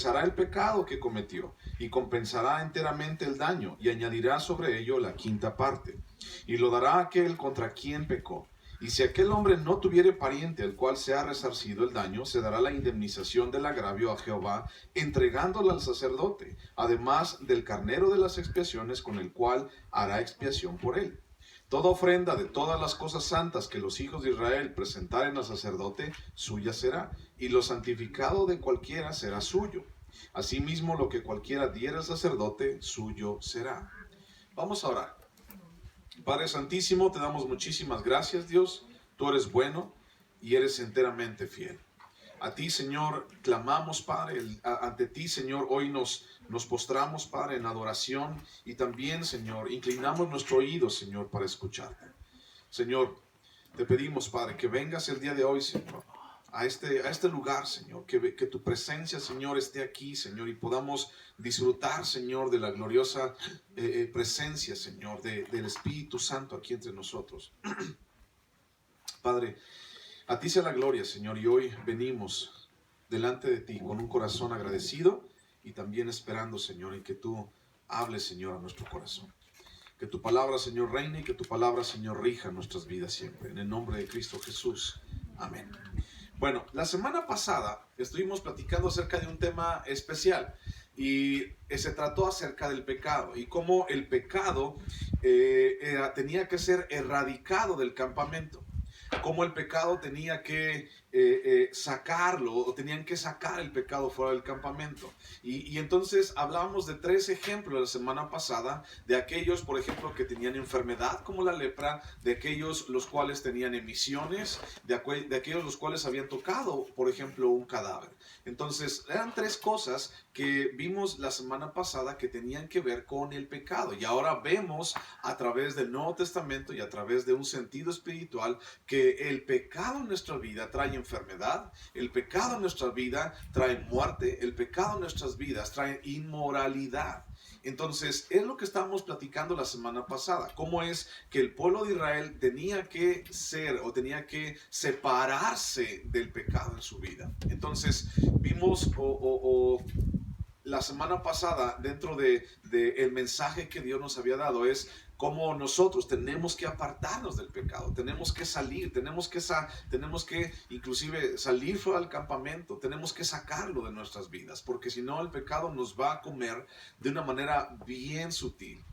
confesará el pecado que cometió y compensará enteramente el daño y añadirá sobre ello la quinta parte y lo dará a aquel contra quien pecó. Y si aquel hombre no tuviere pariente al cual se ha resarcido el daño, se dará la indemnización del agravio a Jehová, entregándola al sacerdote, además del carnero de las expiaciones con el cual hará expiación por él. Toda ofrenda de todas las cosas santas que los hijos de Israel presentaren al sacerdote, suya será, y lo santificado de cualquiera será suyo. Asimismo, lo que cualquiera diera al sacerdote, suyo será. Vamos a orar. Padre Santísimo, te damos muchísimas gracias, Dios. Tú eres bueno y eres enteramente fiel. A ti, Señor, clamamos, Padre. Ante ti, Señor, hoy nos postramos, Padre, en adoración. Y también, Señor, inclinamos nuestro oído, Señor, para escucharte. Señor, te pedimos, Padre, que vengas el día de hoy, Señor, a este lugar, Señor. Que tu presencia, Señor, esté aquí, Señor, y podamos disfrutar, Señor, de la gloriosa presencia, Señor, del Espíritu Santo aquí entre nosotros. Padre, a ti sea la gloria, Señor, y hoy venimos delante de ti con un corazón agradecido y también esperando, Señor, en que tú hables, Señor, a nuestro corazón. Que tu palabra, Señor, reine y que tu palabra, Señor, rija nuestras vidas siempre. En el nombre de Cristo Jesús. Amén. Bueno, la semana pasada estuvimos platicando acerca de un tema especial y se trató acerca del pecado y cómo el pecado tenía que ser erradicado del campamento. Cómo el pecado tenía que sacarlo, o tenían que sacar el pecado fuera del campamento. Y entonces hablábamos de 3 ejemplos la semana pasada, de aquellos, por ejemplo, que tenían enfermedad como la lepra, de aquellos los cuales tenían emisiones, de aquellos los cuales habían tocado, por ejemplo, un cadáver. Entonces eran 3 cosas que vimos la semana pasada que tenían que ver con el pecado. Y ahora vemos a través del Nuevo Testamento y a través de un sentido espiritual que el pecado en nuestra vida trae enfermedad, el pecado en nuestra vida trae muerte, el pecado en nuestras vidas trae inmoralidad. Entonces, es lo que estábamos platicando la semana pasada, cómo es que el pueblo de Israel tenía que ser o tenía que separarse del pecado en su vida. Entonces, vimos la semana pasada, dentro el mensaje que Dios nos había dado, es cómo nosotros tenemos que apartarnos del pecado, tenemos que salir, tenemos que inclusive salir fuera del campamento, tenemos que sacarlo de nuestras vidas, porque si no el pecado nos va a comer de una manera bien sutil.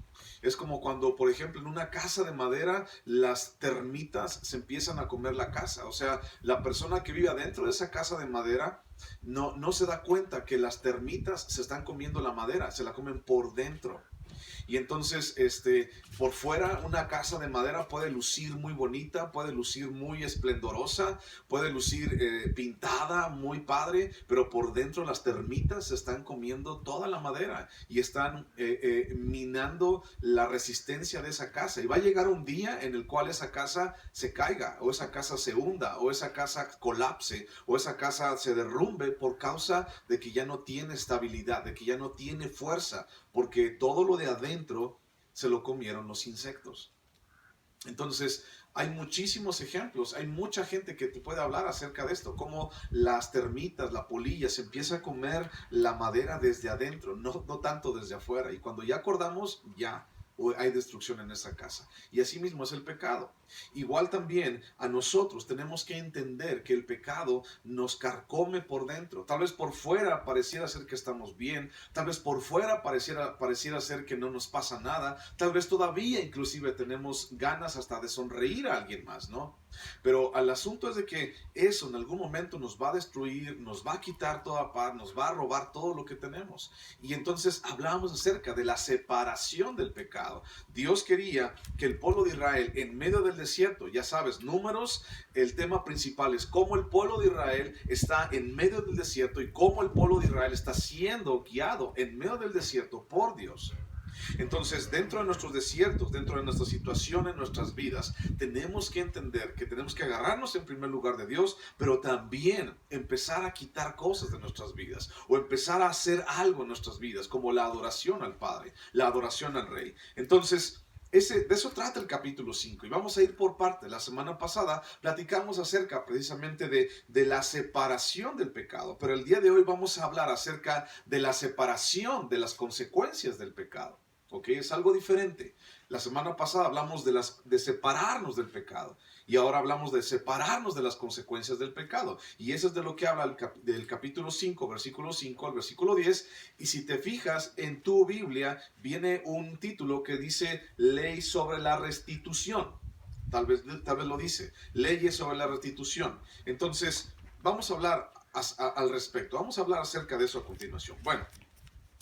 Es como cuando, por ejemplo, en una casa de madera, las termitas se empiezan a comer la casa. O sea, la persona que vive adentro de esa casa de madera no se da cuenta que las termitas se están comiendo la madera, se la comen por dentro. Y entonces, por fuera, una casa de madera puede lucir muy bonita, puede lucir muy esplendorosa, puede lucir pintada, muy padre, pero por dentro las termitas se están comiendo toda la madera y están minando la resistencia de esa casa. Y va a llegar un día en el cual esa casa se caiga, o esa casa se hunda, o esa casa colapse, o esa casa se derrumbe por causa de que ya no tiene estabilidad, de que ya no tiene fuerza, porque todo lo de adentro se lo comieron los insectos. Entonces, hay muchísimos ejemplos, hay mucha gente que te puede hablar acerca de esto, como las termitas, la polilla, se empieza a comer la madera desde adentro, no tanto desde afuera. Y cuando ya acordamos, ya hay destrucción en esa casa. Y así mismo es el pecado. Igual también a nosotros tenemos que entender que el pecado nos carcome por dentro. Tal vez por fuera pareciera ser que estamos bien, tal vez por fuera pareciera ser que no nos pasa nada, tal vez todavía inclusive tenemos ganas hasta de sonreír a alguien más, ¿no? Pero el asunto es de que eso en algún momento nos va a destruir, nos va a quitar toda paz, nos va a robar todo lo que tenemos. Y entonces hablamos acerca de la separación del pecado. Dios quería que el pueblo de Israel en medio del desierto, ya sabes, Números, el tema principal es cómo el pueblo de Israel está en medio del desierto y cómo el pueblo de Israel está siendo guiado en medio del desierto por Dios. Entonces, dentro de nuestros desiertos, dentro de nuestra situación en nuestras vidas, tenemos que entender que tenemos que agarrarnos en primer lugar de Dios, pero también empezar a quitar cosas de nuestras vidas o empezar a hacer algo en nuestras vidas, como la adoración al Padre, la adoración al Rey. Entonces, De eso trata el capítulo 5 y vamos a ir por partes. La semana pasada platicamos acerca precisamente de la separación del pecado, pero el día de hoy vamos a hablar acerca de la separación de las consecuencias del pecado. ¿Ok? Es algo diferente. La semana pasada hablamos de separarnos del pecado y ahora hablamos de separarnos de las consecuencias del pecado. Y eso es de lo que habla del capítulo 5, versículo 5 al versículo 10. Y si te fijas en tu Biblia, viene un título que dice Ley sobre la restitución. Tal vez lo dice, leyes sobre la restitución. Entonces, vamos a hablar al respecto. Vamos a hablar acerca de eso a continuación. Bueno.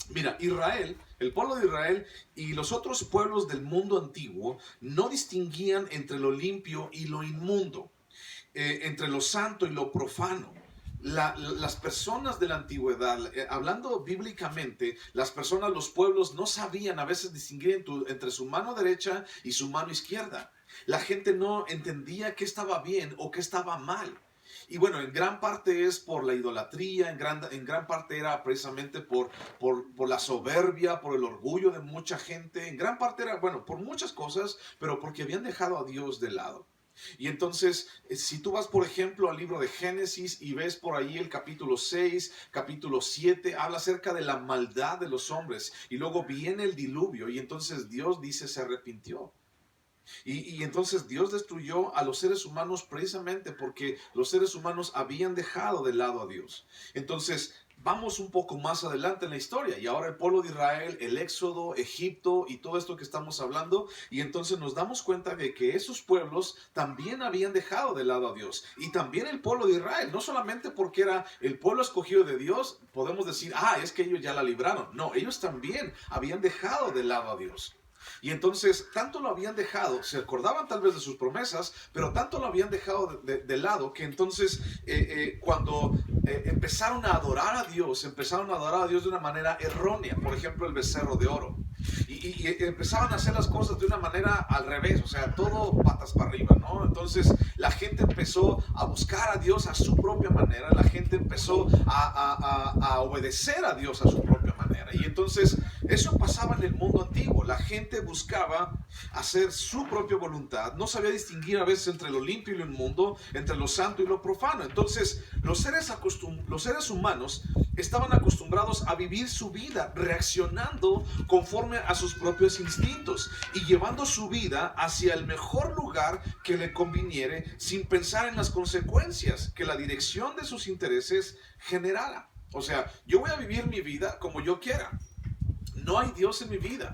Mira, Israel, el pueblo de Israel y los otros pueblos del mundo antiguo no distinguían entre lo limpio y lo inmundo, entre lo santo y lo profano. Las personas de la antigüedad, hablando bíblicamente, las personas, los pueblos no sabían a veces distinguir entre su mano derecha y su mano izquierda. La gente no entendía qué estaba bien o qué estaba mal. Y bueno, en gran parte es por la idolatría, en gran parte era precisamente por la soberbia, por el orgullo de mucha gente, en gran parte era, bueno, por muchas cosas, pero porque habían dejado a Dios de lado. Y entonces, si tú vas, por ejemplo, al libro de Génesis y ves por ahí el capítulo 6, capítulo 7, habla acerca de la maldad de los hombres. Y luego viene el diluvio y entonces Dios dice se arrepintió. Y entonces Dios destruyó a los seres humanos precisamente porque los seres humanos habían dejado de lado a Dios. Entonces vamos un poco más adelante en la historia y ahora el pueblo de Israel, el éxodo, Egipto y todo esto que estamos hablando, y entonces nos damos cuenta de que esos pueblos también habían dejado de lado a Dios. Y también el pueblo de Israel, no solamente porque era el pueblo escogido de Dios, podemos decir, es que ellos ya la libraron. No, ellos también habían dejado de lado a Dios. Y entonces, tanto lo habían dejado, se acordaban tal vez de sus promesas, pero tanto lo habían dejado de lado que entonces cuando empezaron a adorar a Dios de una manera errónea, por ejemplo el becerro de oro. Y empezaban a hacer las cosas de una manera al revés, o sea, todo patas para arriba, ¿no? Entonces la gente empezó a buscar a Dios a su propia manera, la gente empezó a obedecer a Dios a su propia manera. Y entonces eso pasaba en el mundo antiguo, la gente buscaba hacer su propia voluntad, no sabía distinguir a veces entre lo limpio y lo inmundo, entre lo santo y lo profano. Entonces los seres humanos estaban acostumbrados a vivir su vida reaccionando conforme a sus propios instintos y llevando su vida hacia el mejor lugar que le conviniere sin pensar en las consecuencias que la dirección de sus intereses generara. O sea, yo voy a vivir mi vida como yo quiera. No hay Dios en mi vida.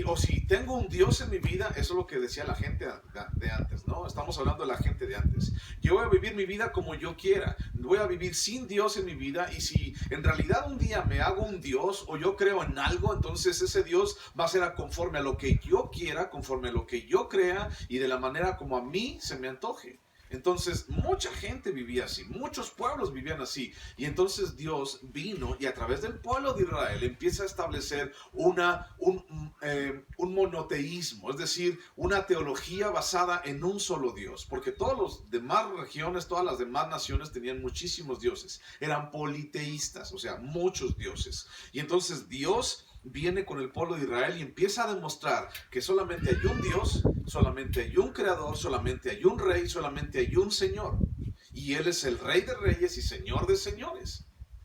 O si tengo un Dios en mi vida, eso es lo que decía la gente de antes, ¿no? Estamos hablando de la gente de antes. Yo voy a vivir mi vida como yo quiera. Voy a vivir sin Dios en mi vida. Y si en realidad un día me hago un Dios o yo creo en algo, entonces ese Dios va a ser conforme a lo que yo quiera, conforme a lo que yo crea y de la manera como a mí se me antoje. Entonces mucha gente vivía así, muchos pueblos vivían así, y entonces Dios vino y a través del pueblo de Israel empieza a establecer un monoteísmo, es decir, una teología basada en un solo Dios, porque todas las demás regiones, todas las demás naciones tenían muchísimos dioses, eran politeístas, o sea, muchos dioses, y entonces Dios viene con el pueblo de Israel y empieza a demostrar que solamente hay un Dios, solamente hay un creador, solamente hay un rey, solamente hay un Señor. Y Él es el Rey de reyes y Señor de señores.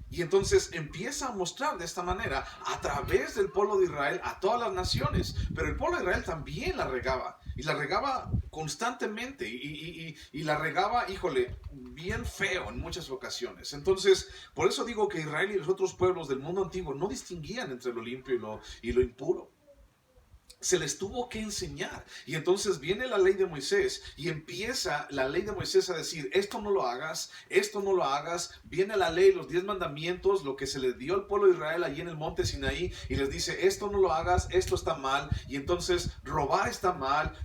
Y entonces empieza a mostrar de esta manera a través del pueblo de Israel a todas las naciones. Pero el pueblo de Israel también la regaba. Y la regaba constantemente. Y la regaba, híjole, bien feo en muchas ocasiones. Entonces, por eso digo que Israel y los otros pueblos del mundo antiguo no distinguían entre lo limpio y lo impuro. Se les tuvo que enseñar. Y entonces viene la ley de Moisés y empieza la ley de Moisés a decir, esto no lo hagas, esto no lo hagas. Viene la ley, los 10 mandamientos, lo que se les dio al pueblo de Israel allí en el monte Sinaí, y les dice, esto no lo hagas, esto está mal. Y entonces robar está mal,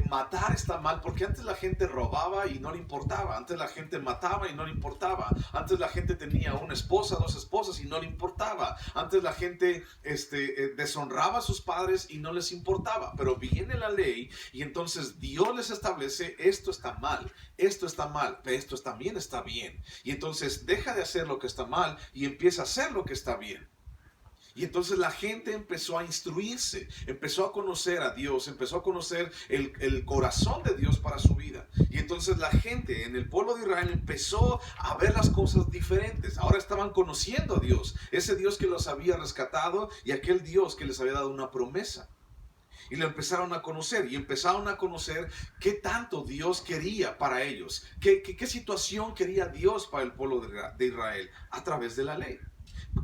matar está mal, porque antes la gente robaba y no le importaba, antes la gente mataba y no le importaba, antes la gente tenía una esposa, dos esposas y no le importaba, antes la gente deshonraba a sus padres y no les importaba. Pero viene la ley y entonces Dios les establece, esto está mal, pero esto también está bien. Y entonces deja de hacer lo que está mal y empieza a hacer lo que está bien. Y entonces la gente empezó a instruirse, empezó a conocer a Dios, empezó a conocer el corazón de Dios para su vida. Y entonces la gente en el pueblo de Israel empezó a ver las cosas diferentes. Ahora estaban conociendo a Dios, ese Dios que los había rescatado y aquel Dios que les había dado una promesa. Y lo empezaron a conocer y empezaron a conocer qué tanto Dios quería para ellos, qué situación quería Dios para el pueblo de Israel a través de la ley.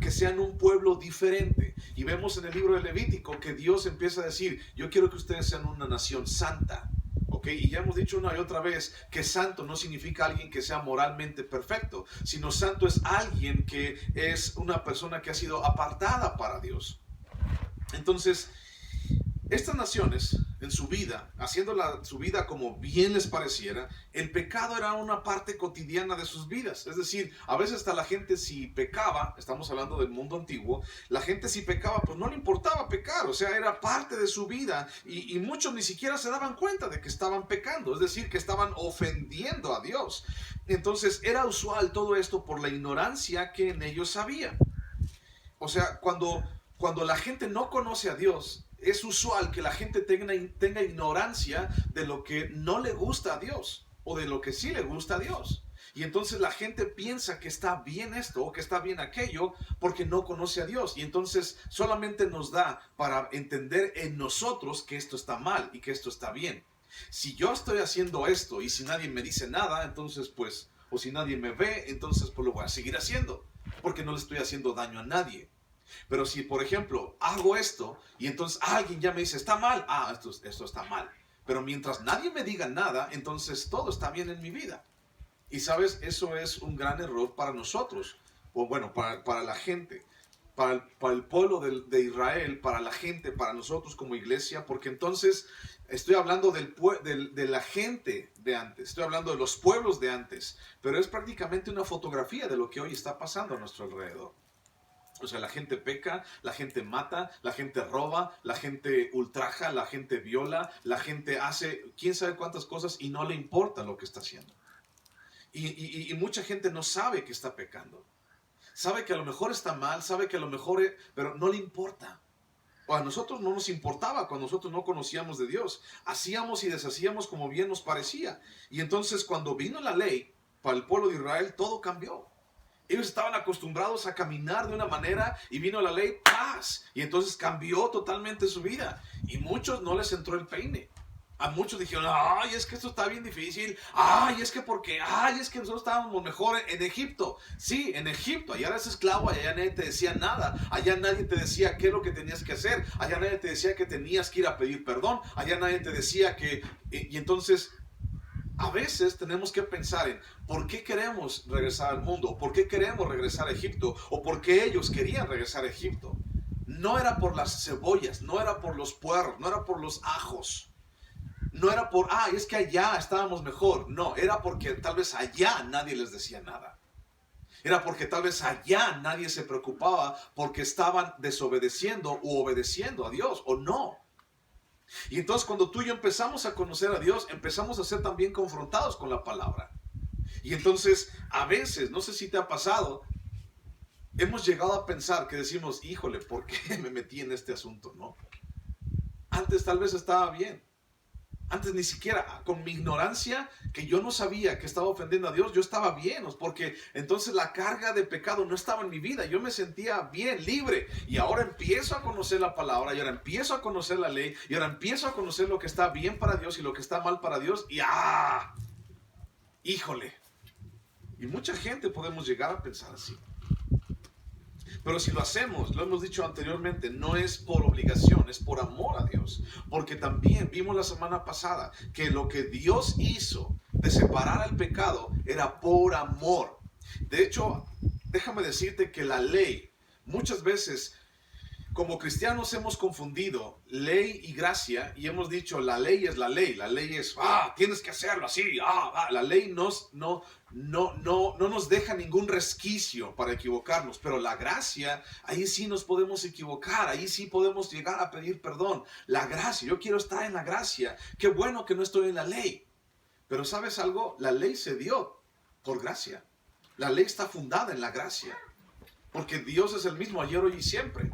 Que sean un pueblo diferente. Y vemos en el libro de Levítico que Dios empieza a decir, yo quiero que ustedes sean una nación santa. ¿Ok? Y ya hemos dicho una y otra vez que santo no significa alguien que sea moralmente perfecto, sino santo es alguien que es una persona que ha sido apartada para Dios. Entonces, estas naciones, en su vida, haciendo su vida como bien les pareciera, el pecado era una parte cotidiana de sus vidas. Es decir, a veces hasta la gente si pecaba, estamos hablando del mundo antiguo, la gente si pecaba, pues no le importaba pecar, o sea, era parte de su vida y muchos ni siquiera se daban cuenta de que estaban pecando, es decir, que estaban ofendiendo a Dios. Entonces era usual todo esto por la ignorancia que en ellos había. O sea, cuando la gente no conoce a Dios, es usual que la gente tenga ignorancia de lo que no le gusta a Dios o de lo que sí le gusta a Dios. Y entonces la gente piensa que está bien esto o que está bien aquello porque no conoce a Dios. Y entonces solamente nos da para entender en nosotros que esto está mal y que esto está bien. Si yo estoy haciendo esto y si nadie me dice nada, entonces pues, o si nadie me ve, entonces pues lo voy a seguir haciendo porque no le estoy haciendo daño a nadie. Pero si, por ejemplo, hago esto y entonces alguien ya me dice, está mal, esto está mal. Pero mientras nadie me diga nada, entonces todo está bien en mi vida. Y sabes, eso es un gran error para nosotros, o bueno, para la gente, para el pueblo de Israel, para la gente, para nosotros como iglesia, porque entonces estoy hablando de la gente de antes, estoy hablando de los pueblos de antes, pero es prácticamente una fotografía de lo que hoy está pasando a nuestro alrededor. O sea, la gente peca, la gente mata, la gente roba, la gente ultraja, la gente viola, la gente hace quién sabe cuántas cosas y no le importa lo que está haciendo. Y mucha gente no sabe que está pecando. Sabe que a lo mejor está mal, sabe que a lo mejor, pero no le importa. O a nosotros no nos importaba cuando nosotros no conocíamos de Dios. Hacíamos y deshacíamos como bien nos parecía. Y entonces cuando vino la ley para el pueblo de Israel, todo cambió. Ellos estaban acostumbrados a caminar de una manera y vino la ley, paz. Y entonces cambió totalmente su vida. Y muchos no les entró el peine. A muchos dijeron, ay, es que esto está bien difícil. Ay, es que porque, ay, es que nosotros estábamos mejor en Egipto. Sí, en Egipto. Allá eras esclavo, allá nadie te decía nada. Allá nadie te decía qué es lo que tenías que hacer. Allá nadie te decía que tenías que ir a pedir perdón. Allá nadie te decía que... Y entonces... A veces tenemos que pensar en por qué queremos regresar al mundo, o por qué queremos regresar a Egipto, o por qué ellos querían regresar a Egipto. No era por las cebollas, no era por los puerros, no era por los ajos, no era por, es que allá estábamos mejor. No, era porque tal vez allá nadie les decía nada. Era porque tal vez allá nadie se preocupaba porque estaban desobedeciendo u obedeciendo a Dios, o no. Y entonces cuando tú y yo empezamos a conocer a Dios, empezamos a ser también confrontados con la palabra. Y entonces a veces, no sé si te ha pasado, hemos llegado a pensar que decimos, híjole, ¿por qué me metí en este asunto? ¿No? Antes tal vez estaba bien. Antes ni siquiera, con mi ignorancia, que yo no sabía que estaba ofendiendo a Dios, yo estaba bien, porque entonces la carga de pecado no estaba en mi vida, yo me sentía bien, libre, y ahora empiezo a conocer la palabra, y ahora empiezo a conocer la ley, y ahora empiezo a conocer lo que está bien para Dios y lo que está mal para Dios, y híjole, y mucha gente podemos llegar a pensar así. Pero si lo hacemos, lo hemos dicho anteriormente, no es por obligación, es por amor a Dios. Porque también vimos la semana pasada que lo que Dios hizo de separar el pecado era por amor. De hecho, déjame decirte que la ley, muchas veces, como cristianos hemos confundido ley y gracia y hemos dicho la ley es, tienes que hacerlo así, la ley no nos deja ningún resquicio para equivocarnos, pero la gracia, ahí sí nos podemos equivocar, ahí sí podemos llegar a pedir perdón. La gracia, yo quiero estar en la gracia, qué bueno que no estoy en la ley, pero ¿sabes algo? La ley se dio por gracia, la ley está fundada en la gracia, porque Dios es el mismo ayer, hoy y siempre.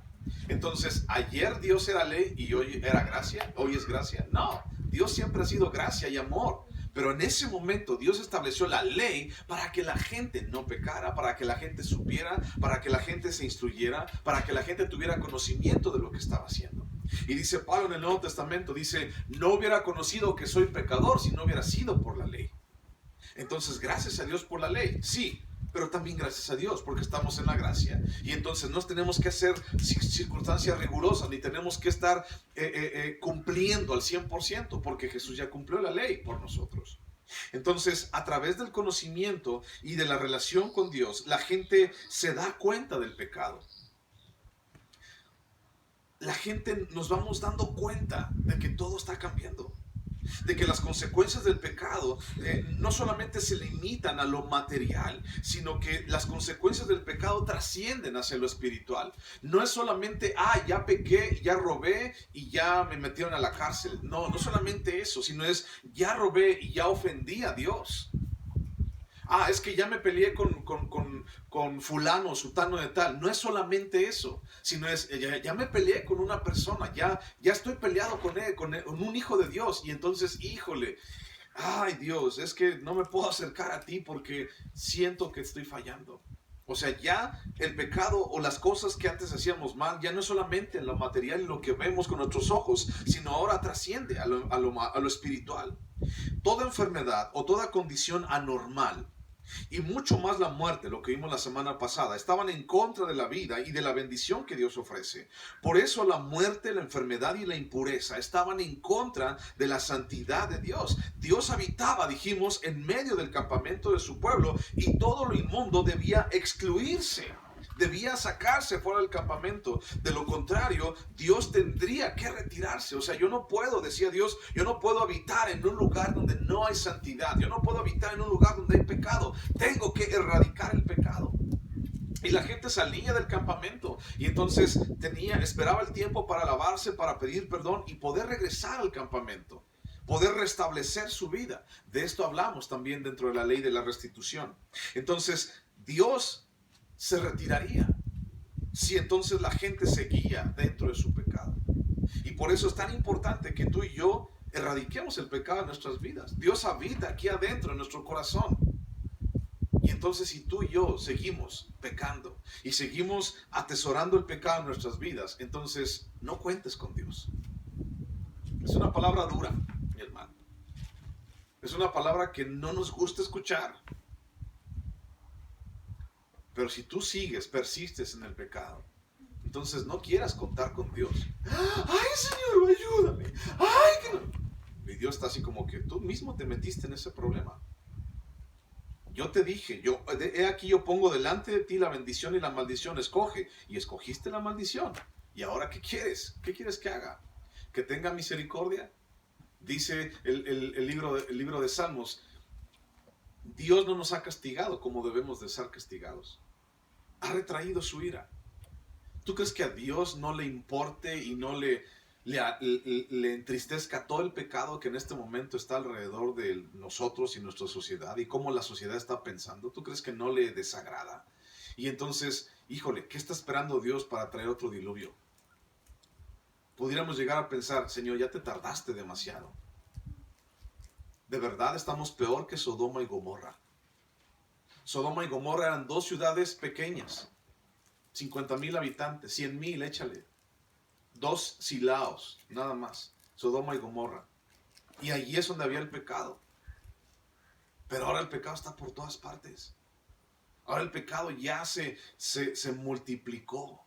Entonces, ayer Dios era ley y hoy era gracia, hoy es gracia. No, Dios siempre ha sido gracia y amor. Pero en ese momento Dios estableció la ley para que la gente no pecara, para que la gente supiera, para que la gente se instruyera, para que la gente tuviera conocimiento de lo que estaba haciendo. Y dice Pablo en el Nuevo Testamento, dice, no hubiera conocido que soy pecador si no hubiera sido por la ley. Entonces, gracias a Dios por la ley, sí, pero también gracias a Dios porque estamos en la gracia. Y entonces no tenemos que hacer circunstancias rigurosas, ni tenemos que estar cumpliendo al 100%, porque Jesús ya cumplió la ley por nosotros. Entonces, a través del conocimiento y de la relación con Dios, la gente se da cuenta del pecado. La gente nos vamos dando cuenta de que todo está cambiando, de que las consecuencias del pecado no solamente se limitan a lo material, sino que las consecuencias del pecado trascienden hacia lo espiritual. No es solamente, ya pequé, ya robé y ya me metieron a la cárcel. No, no solamente eso, sino es, ya robé y ya ofendí a Dios. Es que ya me peleé con fulano, sutano de tal. No es solamente eso, sino es, ya me peleé con una persona, ya estoy peleado con él, con un hijo de Dios. Y entonces, híjole, ay Dios, es que no me puedo acercar a ti porque siento que estoy fallando. O sea, ya el pecado o las cosas que antes hacíamos mal, ya no es solamente en lo material y lo que vemos con nuestros ojos, sino ahora trasciende a lo espiritual. Toda enfermedad o toda condición anormal, y mucho más la muerte, lo que vimos la semana pasada, estaban en contra de la vida y de la bendición que Dios ofrece. Por eso la muerte, la enfermedad y la impureza estaban en contra de la santidad de Dios. Dios habitaba, dijimos, en medio del campamento de su pueblo y todo lo inmundo debía excluirse. Debía sacarse fuera del campamento. De lo contrario, Dios tendría que retirarse. O sea, yo no puedo, decía Dios, yo no puedo habitar en un lugar donde no hay santidad. Yo no puedo habitar en un lugar donde hay pecado. Tengo que erradicar el pecado. Y la gente salía del campamento y entonces esperaba el tiempo para lavarse, para pedir perdón y poder regresar al campamento, poder restablecer su vida. De esto hablamos también dentro de la ley de la restitución. Entonces, Dios se retiraría si entonces la gente seguía dentro de su pecado. Y por eso es tan importante que tú y yo erradiquemos el pecado en nuestras vidas. Dios habita aquí adentro en nuestro corazón. Y entonces si tú y yo seguimos pecando y seguimos atesorando el pecado en nuestras vidas, entonces no cuentes con Dios. Es una palabra dura, mi hermano. Es una palabra que no nos gusta escuchar. Pero si tú persistes en el pecado, entonces no quieras contar con Dios. ¡Ay, Señor, ayúdame! ¡Ay, que no! Y Dios está así como que tú mismo te metiste en ese problema. Yo te dije, he aquí yo pongo delante de ti la bendición y la maldición, escoge. Y escogiste la maldición. ¿Y ahora qué quieres? ¿Qué quieres que haga? ¿Que tenga misericordia? Dice el libro de Salmos, Dios no nos ha castigado como debemos de ser castigados. Ha retraído su ira. ¿Tú crees que a Dios no le importe y no le entristezca todo el pecado que en este momento está alrededor de nosotros y nuestra sociedad y cómo la sociedad está pensando? ¿Tú crees que no le desagrada? Y entonces, híjole, ¿qué está esperando Dios para traer otro diluvio? Pudiéramos llegar a pensar, Señor, ya te tardaste demasiado. De verdad estamos peor que Sodoma y Gomorra. Sodoma y Gomorra eran dos ciudades pequeñas, 50,000 habitantes, 100,000, échale. 2 silaos, nada más, Sodoma y Gomorra. Y allí es donde había el pecado. Pero ahora el pecado está por todas partes. Ahora el pecado ya se multiplicó.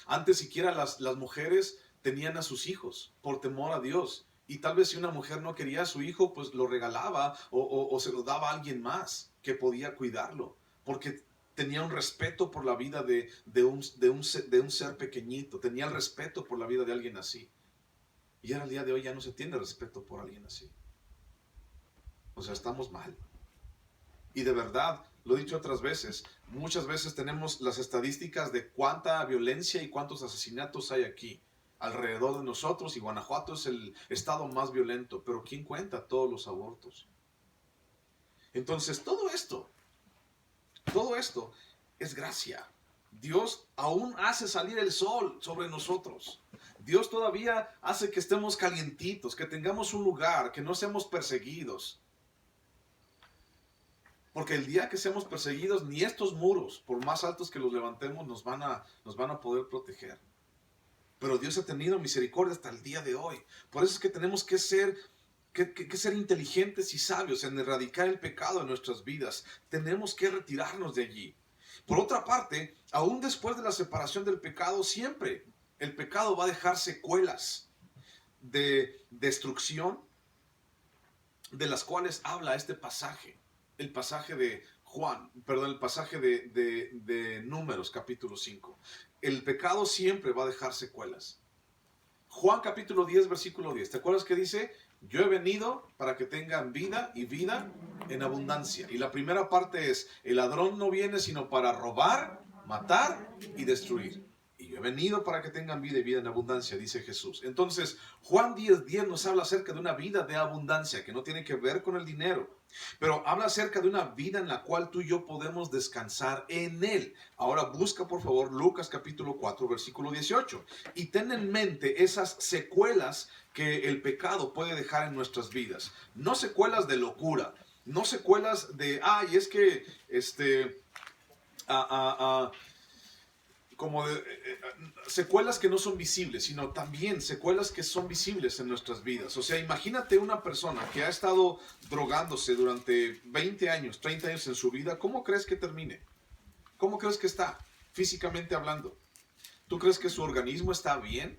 Antes siquiera las mujeres tenían a sus hijos por temor a Dios. Y tal vez si una mujer no quería a su hijo, pues lo regalaba o se lo daba a alguien más que podía cuidarlo. Porque tenía un respeto por la vida de un ser pequeñito. Tenía el respeto por la vida de alguien así. Y ahora el día de hoy ya no se tiene respeto por alguien así. O sea, estamos mal. Y de verdad, lo he dicho otras veces, muchas veces tenemos las estadísticas de cuánta violencia y cuántos asesinatos hay aquí alrededor de nosotros, y Guanajuato es el estado más violento, pero ¿quién cuenta todos los abortos? Entonces, todo esto es gracia. Dios aún hace salir el sol sobre nosotros. Dios todavía hace que estemos calientitos, que tengamos un lugar, que no seamos perseguidos. Porque el día que seamos perseguidos, ni estos muros, por más altos que los levantemos, nos van a poder proteger. Pero Dios ha tenido misericordia hasta el día de hoy. Por eso es que tenemos que ser inteligentes y sabios en erradicar el pecado en nuestras vidas. Tenemos que retirarnos de allí. Por otra parte, aún después de la separación del pecado, siempre el pecado va a dejar secuelas de destrucción, de las cuales habla este pasaje. El pasaje de el pasaje de Números, capítulo 5. El pecado siempre va a dejar secuelas. Juan capítulo 10, versículo 10. ¿Te acuerdas que dice? Yo he venido para que tengan vida y vida en abundancia. Y la primera parte es, el ladrón no viene sino para robar, matar y destruir. Y yo he venido para que tengan vida y vida en abundancia, dice Jesús. Entonces, Juan 10:10 nos habla acerca de una vida de abundancia que no tiene que ver con el dinero, pero habla acerca de una vida en la cual tú y yo podemos descansar en Él. Ahora busca por favor Lucas capítulo 4, versículo 18. Y ten en mente esas secuelas que el pecado puede dejar en nuestras vidas. No secuelas de locura, no secuelas de, es que, secuelas que no son visibles, sino también secuelas que son visibles en nuestras vidas. O sea, imagínate una persona que ha estado drogándose durante 20 años, 30 años en su vida. ¿Cómo crees que termine? ¿Cómo crees que está físicamente hablando? ¿Tú crees que su organismo está bien?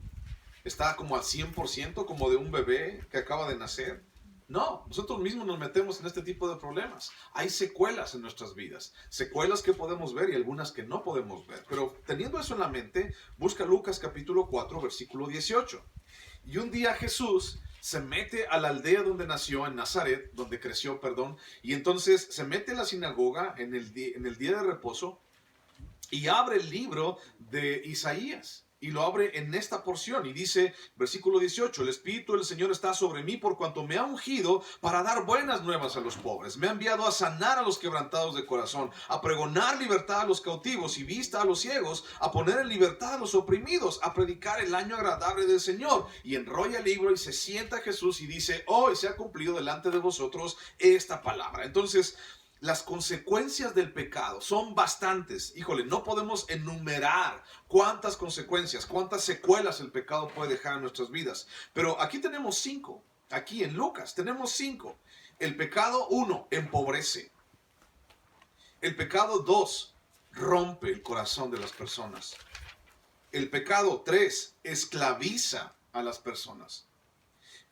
¿Está como al 100%, como de un bebé que acaba de nacer? No, nosotros mismos nos metemos en este tipo de problemas. Hay secuelas en nuestras vidas, secuelas que podemos ver y algunas que no podemos ver. Pero teniendo eso en la mente, busca Lucas capítulo 4, versículo 18. Y un día Jesús se mete a la aldea donde nació, en Nazaret, donde creció, y entonces se mete a la sinagoga en el día de reposo y abre el libro de Isaías. Y lo abre en esta porción y dice, versículo 18, el Espíritu del Señor está sobre mí por cuanto me ha ungido para dar buenas nuevas a los pobres. Me ha enviado a sanar a los quebrantados de corazón, a pregonar libertad a los cautivos y vista a los ciegos, a poner en libertad a los oprimidos, a predicar el año agradable del Señor. Y enrolla el libro y se sienta Jesús y dice, hoy se ha cumplido delante de vosotros esta palabra. Entonces, las consecuencias del pecado son bastantes. Híjole, no podemos enumerar cuántas consecuencias, cuántas secuelas el pecado puede dejar en nuestras vidas. Pero aquí tenemos 5. Aquí en Lucas tenemos 5. El pecado 1, empobrece. El pecado 2, rompe el corazón de las personas. El pecado 3, esclaviza a las personas.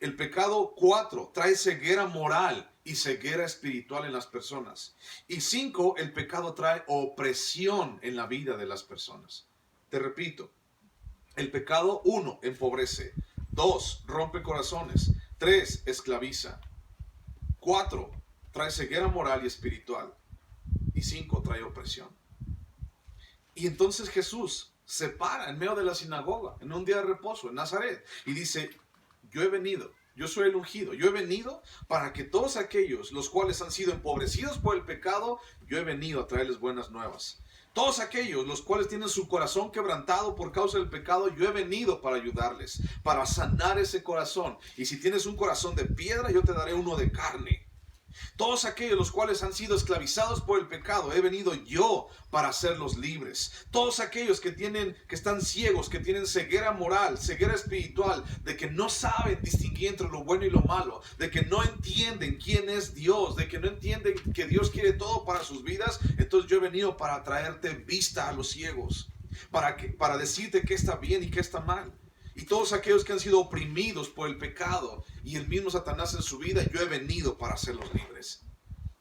El pecado 4, trae ceguera moral y ceguera espiritual en las personas. Y 5, el pecado trae opresión en la vida de las personas. Te repito, el pecado 1, empobrece. 2, rompe corazones. 3, esclaviza. 4, trae ceguera moral y espiritual. Y 5, trae opresión. Y entonces Jesús se para en medio de la sinagoga, en un día de reposo, en Nazaret, y dice, yo he venido, yo soy el ungido, yo he venido para que todos aquellos los cuales han sido empobrecidos por el pecado, yo he venido a traerles buenas nuevas. Todos aquellos los cuales tienen su corazón quebrantado por causa del pecado, yo he venido para ayudarles, para sanar ese corazón. Y si tienes un corazón de piedra, yo te daré uno de carne. Todos aquellos los cuales han sido esclavizados por el pecado, he venido yo para hacerlos libres. Todos aquellos que están ciegos, que tienen ceguera moral, ceguera espiritual, de que no saben distinguir entre lo bueno y lo malo, de que no entienden quién es Dios, de que no entienden que Dios quiere todo para sus vidas, entonces yo he venido para traerte vista a los ciegos, para decirte qué está bien y qué está mal. Y todos aquellos que han sido oprimidos por el pecado y el mismo Satanás en su vida, yo he venido para hacerlos libres.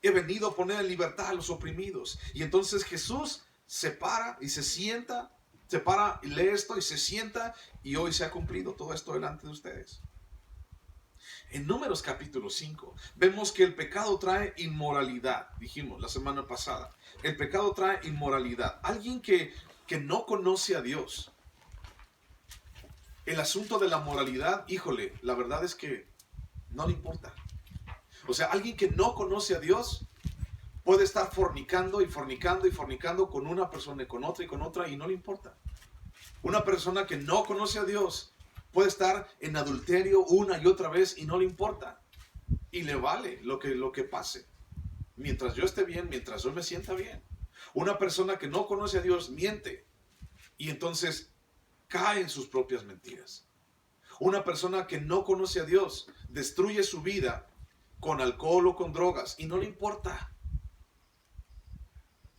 He venido a poner en libertad a los oprimidos. Y entonces Jesús se para y se sienta, se para y lee esto y se sienta, y hoy se ha cumplido todo esto delante de ustedes. En Números capítulo 5 vemos que el pecado trae inmoralidad. Dijimos la semana pasada, el pecado trae inmoralidad. Alguien que no conoce a Dios. El asunto de la moralidad, híjole, la verdad es que no le importa. O sea, alguien que no conoce a Dios, Puede estar fornicando y fornicando y fornicando con una persona y con otra y no le importa. Una persona que no conoce a Dios puede estar en adulterio una y otra vez y no le importa. Y le vale lo que pase. Mientras yo esté bien, mientras yo me sienta bien. Una persona que no conoce a Dios miente y entonces cae en sus propias mentiras. Una persona que no conoce a Dios destruye su vida con alcohol o con drogas y no le importa.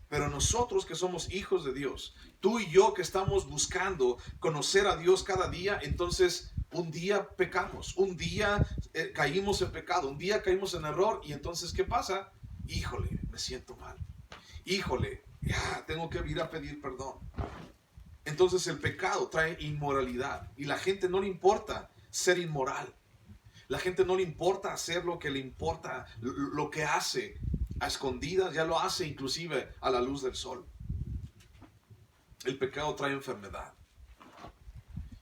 Pero nosotros que somos hijos de Dios, tú y yo que estamos buscando conocer a Dios cada día, entonces un día pecamos, un día caímos en pecado, un día caímos en error y entonces ¿qué pasa? Híjole, me siento mal. Híjole, ya tengo que ir a pedir perdón. Entonces el pecado trae inmoralidad y la gente no le importa ser inmoral. La gente no le importa hacer lo que le importa, lo que hace a escondidas, ya lo hace inclusive a la luz del sol. El pecado trae enfermedad.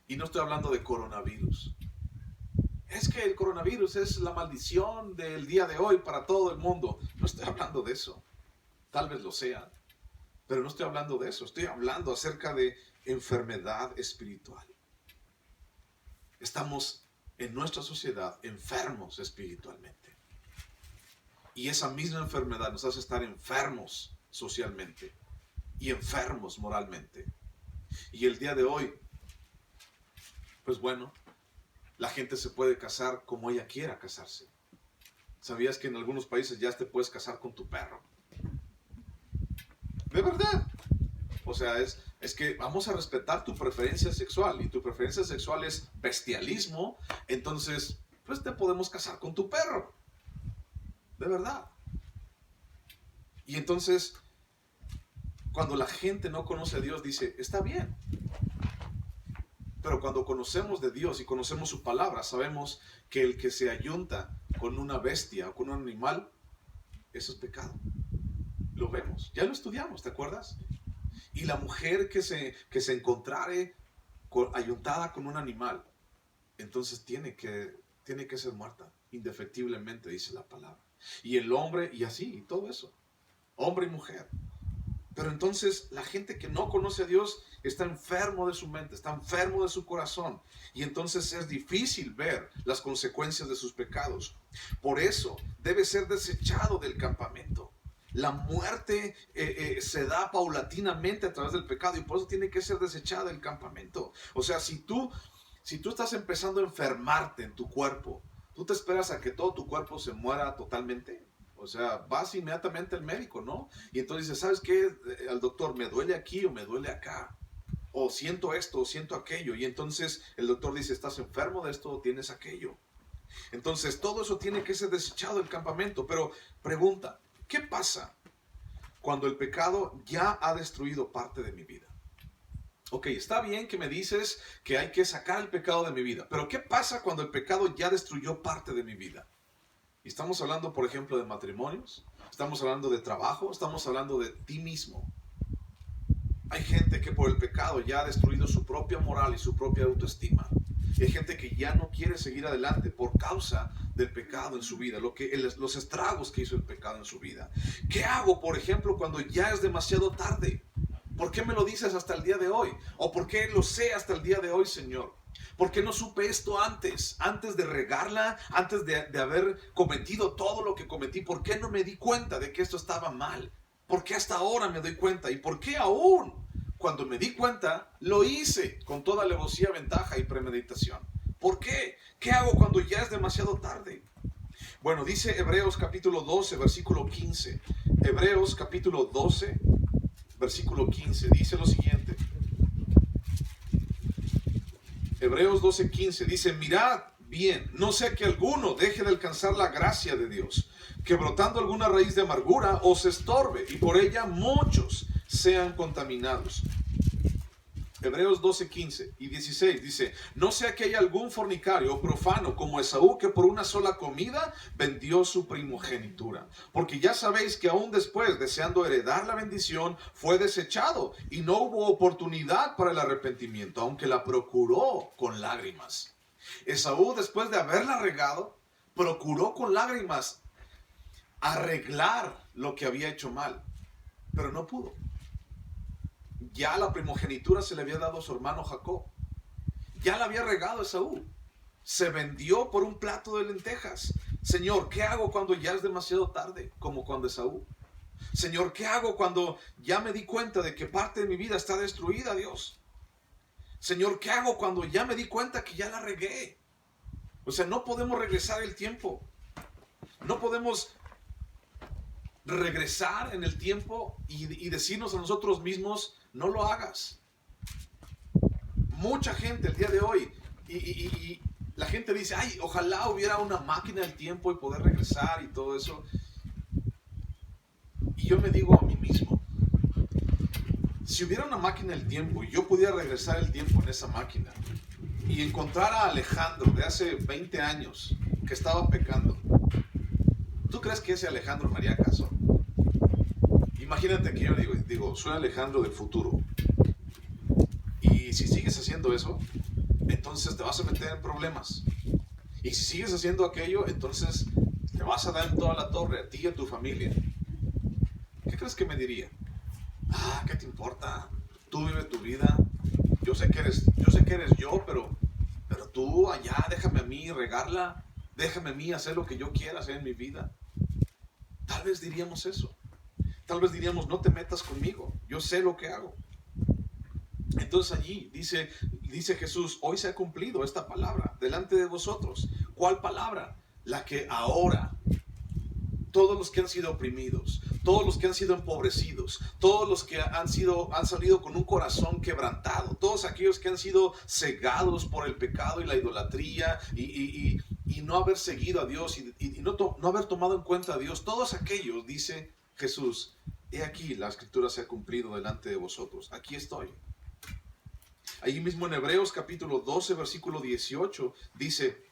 Y no estoy hablando de coronavirus. Es que el coronavirus es la maldición del día de hoy para todo el mundo. No estoy hablando de eso. Tal vez lo sea. Pero no estoy hablando de eso. Estoy hablando acerca de enfermedad espiritual. Estamos en nuestra sociedad enfermos espiritualmente. Y esa misma enfermedad nos hace estar enfermos socialmente y enfermos moralmente. Y el día de hoy, pues bueno, la gente se puede casar como ella quiera casarse. ¿Sabías que en algunos países ya te puedes casar con tu perro? De verdad. O sea, es que vamos a respetar tu preferencia sexual y tu preferencia sexual es bestialismo, entonces pues te podemos casar con tu perro. De verdad. Y entonces, cuando la gente no conoce a Dios, dice, está bien. Pero cuando conocemos de Dios y conocemos su palabra, sabemos que el que se ayunta con una bestia o con un animal, eso es pecado. Lo vemos, ya lo estudiamos, ¿te acuerdas? Y la mujer que se encontrare ayuntada con un animal, entonces tiene que ser muerta, indefectiblemente, dice la palabra. Y el hombre, y así, y todo eso. Hombre y mujer. Pero entonces la gente que no conoce a Dios está enfermo de su mente, está enfermo de su corazón. Y entonces es difícil ver las consecuencias de sus pecados. Por eso debe ser desechado del campamento. La muerte se da paulatinamente a través del pecado y por eso tiene que ser desechada del campamento. O sea, si tú estás empezando a enfermarte en tu cuerpo, ¿tú te esperas a que todo tu cuerpo se muera totalmente? O sea, vas inmediatamente al médico, ¿no? Y entonces dices, ¿sabes qué? Al doctor, me duele aquí o me duele acá. O siento esto o siento aquello. Y entonces el doctor dice, ¿estás enfermo de esto o tienes aquello? Entonces todo eso tiene que ser desechado del campamento. Pero pregunta, ¿qué pasa cuando el pecado ya ha destruido parte de mi vida? Ok, está bien que me dices que hay que sacar el pecado de mi vida, pero ¿qué pasa cuando el pecado ya destruyó parte de mi vida? Y estamos hablando, por ejemplo, de matrimonios, estamos hablando de trabajo, estamos hablando de ti mismo. Hay gente que por el pecado ya ha destruido su propia moral y su propia autoestima. Hay gente que ya no quiere seguir adelante por causa del pecado en su vida, los estragos que hizo el pecado en su vida. ¿Qué hago, por ejemplo, cuando ya es demasiado tarde? ¿Por qué me lo dices hasta el día de hoy? ¿O por qué lo sé hasta el día de hoy, Señor? ¿Por qué no supe esto antes de regarla, antes de haber cometido todo lo que cometí? ¿Por qué no me di cuenta de que esto estaba mal? ¿Por qué hasta ahora me doy cuenta? ¿Y por qué aún cuando me di cuenta lo hice con toda alevosía, ventaja y premeditación? ¿Por qué? ¿Qué hago cuando ya es demasiado tarde? Bueno, dice Hebreos capítulo 12, versículo 15. Hebreos capítulo 12, versículo 15, dice lo siguiente. Hebreos 12:15 dice, mirad bien, no sea que alguno deje de alcanzar la gracia de Dios, que brotando alguna raíz de amargura os estorbe y por ella muchos sean contaminados. Hebreos 12:15 y 16 dice, no sea que haya algún fornicario o profano como Esaú, que por una sola comida vendió su primogenitura. Porque ya sabéis que aún después, deseando heredar la bendición, fue desechado y no hubo oportunidad para el arrepentimiento, aunque la procuró con lágrimas. Esaú, después de haberla regado, procuró con lágrimas arreglar lo que había hecho mal, pero no pudo. Ya la primogenitura se le había dado a su hermano Jacob. Ya la había regado Esaú. Se vendió por un plato de lentejas. Señor, ¿qué hago cuando ya es demasiado tarde? Como cuando Esaú. Señor, ¿qué hago cuando ya me di cuenta de que parte de mi vida está destruida, Dios? Señor, ¿qué hago cuando ya me di cuenta que ya la regué? O sea, no podemos regresar el tiempo. No podemos regresar en el tiempo y decirnos a nosotros mismos, no lo hagas. Mucha gente el día de hoy, y la gente dice, ay, ojalá hubiera una máquina del tiempo y poder regresar y todo eso. Y yo me digo a mí mismo, si hubiera una máquina del tiempo y yo pudiera regresar el tiempo en esa máquina y encontrar a Alejandro de hace 20 años que estaba pecando, ¿tú crees que ese Alejandro me haría caso? Imagínate que yo digo, soy Alejandro del futuro. Y si sigues haciendo eso, entonces te vas a meter en problemas. Y si sigues haciendo aquello, entonces te vas a dar en toda la torre, a ti y a tu familia. ¿Qué crees que me diría? Ah, ¿qué te importa? Tú vive tu vida. Yo sé que eres yo, pero tú allá, déjame a mí regarla. Déjame a mí hacer lo que yo quiera hacer en mi vida. Tal vez diríamos eso. Tal vez diríamos, no te metas conmigo. Yo sé lo que hago. Entonces allí dice Jesús, hoy se ha cumplido esta palabra delante de vosotros. ¿Cuál palabra? La que ahora todos los que han sido oprimidos, todos los que han sido empobrecidos, todos los que han salido con un corazón quebrantado, todos aquellos que han sido cegados por el pecado y la idolatría y no haber seguido a Dios y no haber tomado en cuenta a Dios, todos aquellos, dice Jesús, he aquí la escritura se ha cumplido delante de vosotros, aquí estoy. Allí mismo en Hebreos capítulo 12 versículo 18 dice,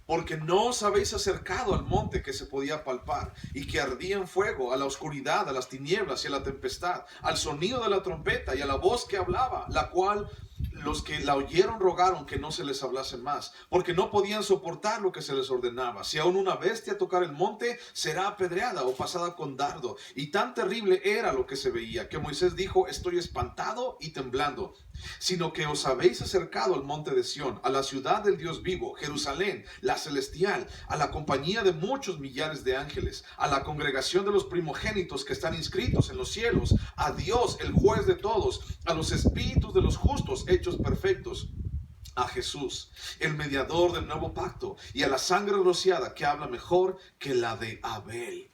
porque no os habéis acercado al monte que se podía palpar y que ardía en fuego, a la oscuridad, a las tinieblas y a la tempestad, al sonido de la trompeta y a la voz que hablaba, la cual los que la oyeron rogaron que no se les hablase más, porque no podían soportar lo que se les ordenaba. Si aún una bestia tocar el monte, será apedreada o pasada con dardo. Y tan terrible era lo que se veía, que Moisés dijo, estoy espantado y temblando. Sino que os habéis acercado al monte de Sión, a la ciudad del Dios vivo, Jerusalén, la celestial, a la compañía de muchos millares de ángeles, a la congregación de los primogénitos que están inscritos en los cielos, a Dios, el juez de todos, a los espíritus de los justos hechos perfectos, a Jesús, el mediador del nuevo pacto, y a la sangre rociada que habla mejor que la de Abel.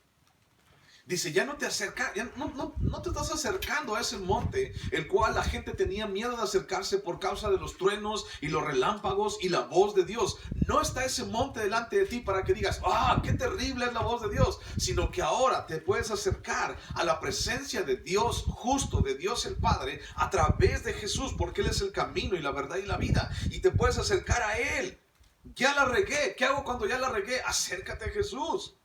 Dice, ya no te acercas, no te estás acercando a ese monte, el cual la gente tenía miedo de acercarse por causa de los truenos y los relámpagos y la voz de Dios. No está ese monte delante de ti para que digas, ¡ah, qué terrible es la voz de Dios! Sino que ahora te puedes acercar a la presencia de Dios justo, de Dios el Padre, a través de Jesús, porque Él es el camino y la verdad y la vida. Y te puedes acercar a Él. Ya la regué. ¿Qué hago cuando ya la regué? Acércate a Jesús.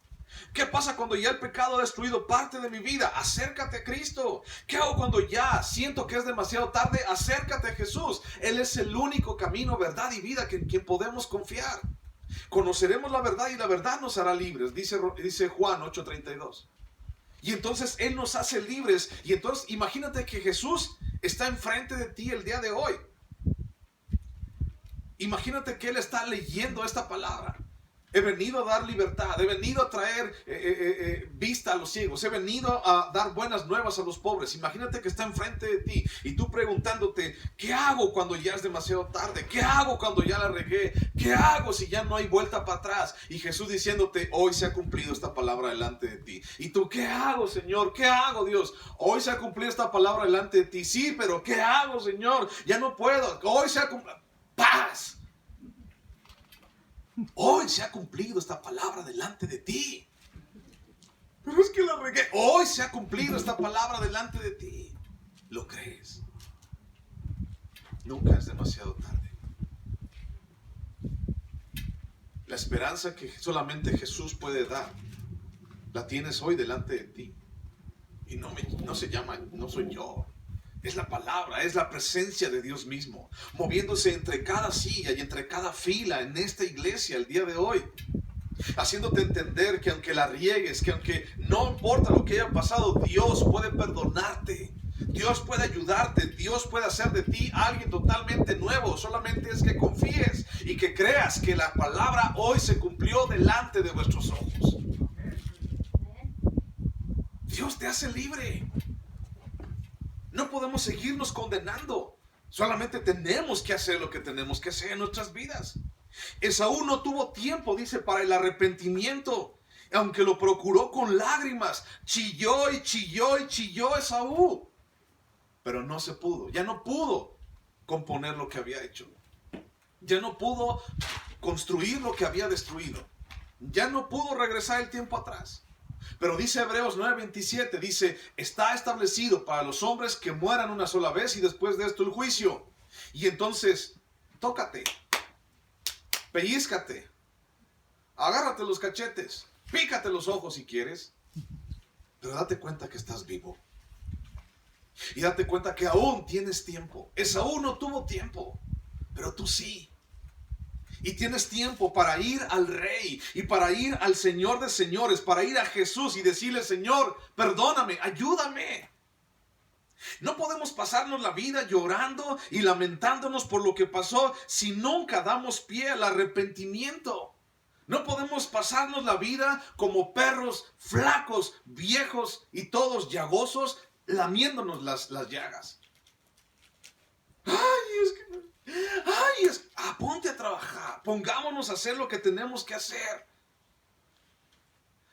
¿Qué pasa cuando ya el pecado ha destruido parte de mi vida? Acércate a Cristo. ¿Qué hago cuando ya siento que es demasiado tarde? Acércate a Jesús. Él es el único camino, verdad y vida en quien podemos confiar. Conoceremos la verdad y la verdad nos hará libres, dice Juan 8:32. Y entonces Él nos hace libres. Y entonces imagínate que Jesús está enfrente de ti el día de hoy. Imagínate que Él está leyendo esta palabra. He venido a dar libertad, he venido a traer vista a los ciegos, he venido a dar buenas nuevas a los pobres. Imagínate que está enfrente de ti y tú preguntándote, ¿qué hago cuando ya es demasiado tarde? ¿Qué hago cuando ya la regué? ¿Qué hago si ya no hay vuelta para atrás? Y Jesús diciéndote, hoy se ha cumplido esta palabra delante de ti. Y tú, ¿qué hago, Señor? ¿Qué hago, Dios? Hoy se ha cumplido esta palabra delante de ti. Sí, pero ¿qué hago, Señor? Ya no puedo. Hoy se ha cumplido. ¡Paz! Hoy se ha cumplido esta palabra delante de ti. Pero es que la regué. Hoy se ha cumplido esta palabra delante de ti. ¿Lo crees? Nunca es demasiado tarde. La esperanza que solamente Jesús puede dar, la tienes hoy delante de ti. Y no se llama, no soy yo. Es la palabra, es la presencia de Dios mismo, moviéndose entre cada silla y entre cada fila en esta iglesia el día de hoy. haciéndote entender que aunque la riegues, que aunque no importa lo que haya pasado, Dios puede perdonarte. Dios puede ayudarte, Dios puede hacer de ti alguien totalmente nuevo. Solamente es que confíes y que creas que la palabra hoy se cumplió delante de vuestros ojos. Dios te hace libre. No podemos seguirnos condenando. Solamente tenemos que hacer lo que tenemos que hacer en nuestras vidas. Esaú no tuvo tiempo, dice, para el arrepentimiento, aunque lo procuró con lágrimas. Chilló y chilló y chilló Esaú, pero no se pudo. Ya no pudo componer lo que había hecho. Ya no pudo construir lo que había destruido. Ya no pudo regresar el tiempo atrás. Pero dice Hebreos 9:27, dice, está establecido para los hombres que mueran una sola vez y después de esto el juicio. Y entonces, tócate, pellízcate, agárrate los cachetes, pícate los ojos si quieres, pero date cuenta que estás vivo. Y date cuenta que aún tienes tiempo. Esaú no tuvo tiempo, pero tú sí. Y tienes tiempo para ir al Rey y para ir al Señor de señores, para ir a Jesús y decirle, Señor, perdóname, ayúdame. No podemos pasarnos la vida llorando y lamentándonos por lo que pasó si nunca damos pie al arrepentimiento. No podemos pasarnos la vida como perros flacos, viejos y todos llagosos, lamiéndonos las llagas. Ponte a trabajar, pongámonos a hacer lo que tenemos que hacer.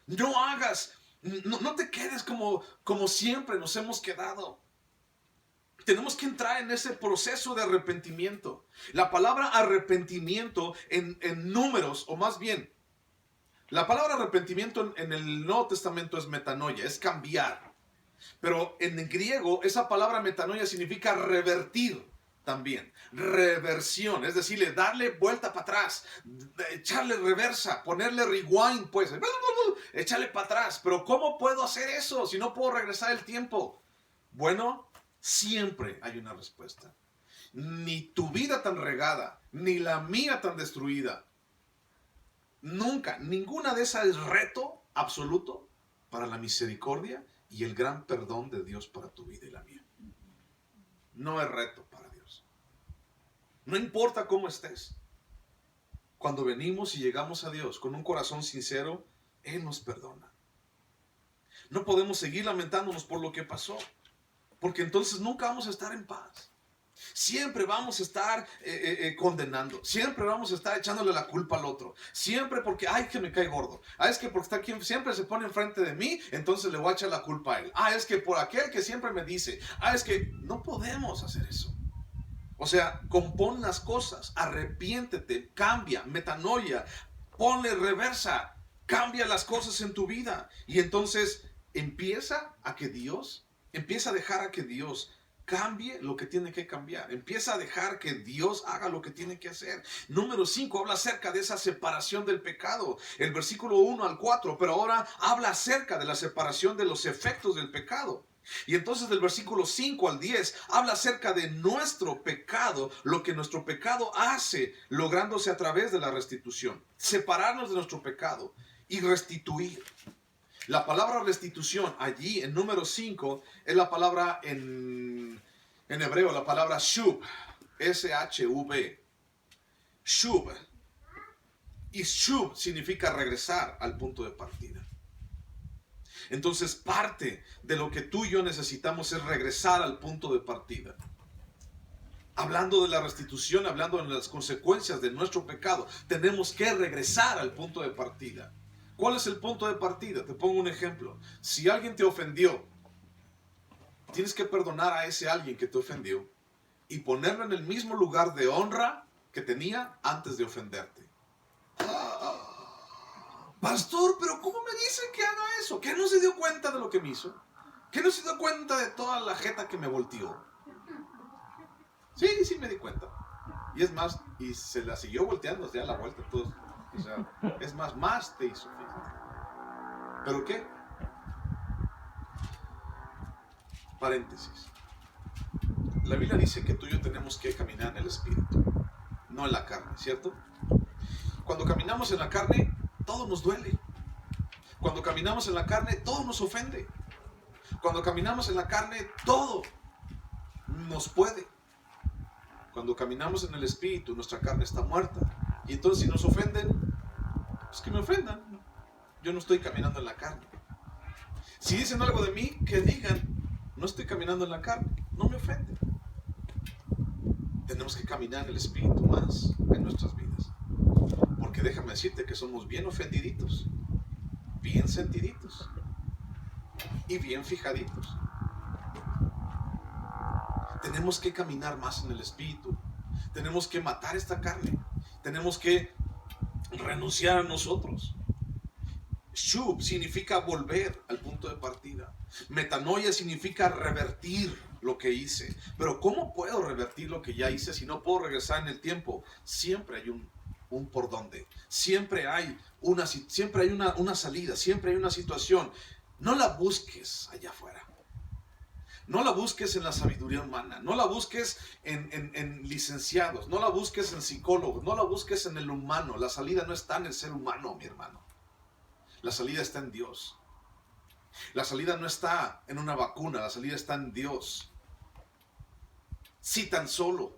No te quedes como siempre nos hemos quedado. Tenemos que entrar en ese proceso de arrepentimiento. La palabra arrepentimiento en números, o más bien, la palabra arrepentimiento en el Nuevo Testamento es metanoia, es cambiar. Pero en griego esa palabra metanoia significa revertir. También, reversión, es decir, darle vuelta para atrás, echarle reversa, ponerle rewind, pues, echarle para atrás. Pero ¿cómo puedo hacer eso si no puedo regresar el tiempo? Bueno, siempre hay una respuesta. Ni tu vida tan regada, ni la mía tan destruida. Nunca, ninguna de esas es reto absoluto para la misericordia y el gran perdón de Dios para tu vida y la mía. No es reto para Dios. No importa cómo estés. Cuando venimos y llegamos a Dios con un corazón sincero, Él nos perdona. No podemos seguir lamentándonos por lo que pasó, porque entonces nunca vamos a estar en paz. Siempre vamos a estar condenando. Siempre vamos a estar echándole la culpa al otro. Siempre porque, que me cae gordo. Es que porque está aquí, siempre se pone enfrente de mí, entonces le voy a echar la culpa a él. Es que por aquel que siempre me dice. Es que no podemos hacer eso. O sea, compón las cosas, arrepiéntete, cambia, metanoia, ponle reversa, cambia las cosas en tu vida. Y entonces empieza a dejar a que Dios cambie lo que tiene que cambiar. Empieza a dejar que Dios haga lo que tiene que hacer. Número 5 habla acerca de esa separación del pecado. El versículo 1 al 4, pero ahora habla acerca de la separación de los efectos del pecado. Y entonces del versículo 5 al 10 habla acerca de nuestro pecado, lo que nuestro pecado hace, lográndose a través de la restitución. Separarnos de nuestro pecado y restituir. La palabra restitución allí en número 5 es la palabra en hebreo, la palabra shub, S-H-U-B. Shub. Y shub significa regresar al punto de partida. Entonces parte de lo que tú y yo necesitamos es regresar al punto de partida. Hablando de la restitución, hablando de las consecuencias de nuestro pecado, tenemos que regresar al punto de partida. ¿Cuál es el punto de partida? Te pongo un ejemplo. Si alguien te ofendió, tienes que perdonar a ese alguien que te ofendió y ponerlo en el mismo lugar de honra que tenía antes de ofenderte. Pastor, pero ¿cómo me dicen que haga eso? ¿Que no se dio cuenta de lo que me hizo? ¿Que no se dio cuenta de toda la jeta que me volteó? Sí me di cuenta. Y es más, y se la siguió volteando ya a la vuelta todos. O sea, es más te hizo, fíjate. ¿Pero qué? Paréntesis. La Biblia dice que tú y yo tenemos que caminar en el Espíritu, no en la carne, ¿cierto? Cuando caminamos en la carne, todo nos duele. Cuando caminamos en la carne, todo nos ofende. Cuando caminamos en la carne, todo nos puede. Cuando caminamos en el Espíritu, nuestra carne está muerta. Y entonces si nos ofenden, pues que me ofendan. Yo no estoy caminando en la carne. Si dicen algo de mí, que digan, no estoy caminando en la carne, no me ofenden. Tenemos que caminar en el Espíritu más en nuestras vidas. Porque déjame decirte que somos bien ofendiditos, bien sentiditos y bien fijaditos. Tenemos que caminar más en el Espíritu. Tenemos que matar esta carne. Tenemos que renunciar a nosotros. Shub significa volver al punto de partida. Metanoia significa revertir lo que hice. Pero ¿cómo puedo revertir lo que ya hice si no puedo regresar en el tiempo? Siempre hay un por dónde. Siempre hay una salida. Siempre hay una situación. No la busques allá afuera. No la busques en la sabiduría humana. No la busques en licenciados. No la busques en psicólogos. No la busques en el humano. La salida no está en el ser humano, mi hermano. La salida está en Dios. La salida no está en una vacuna, la salida está en Dios. Si tan solo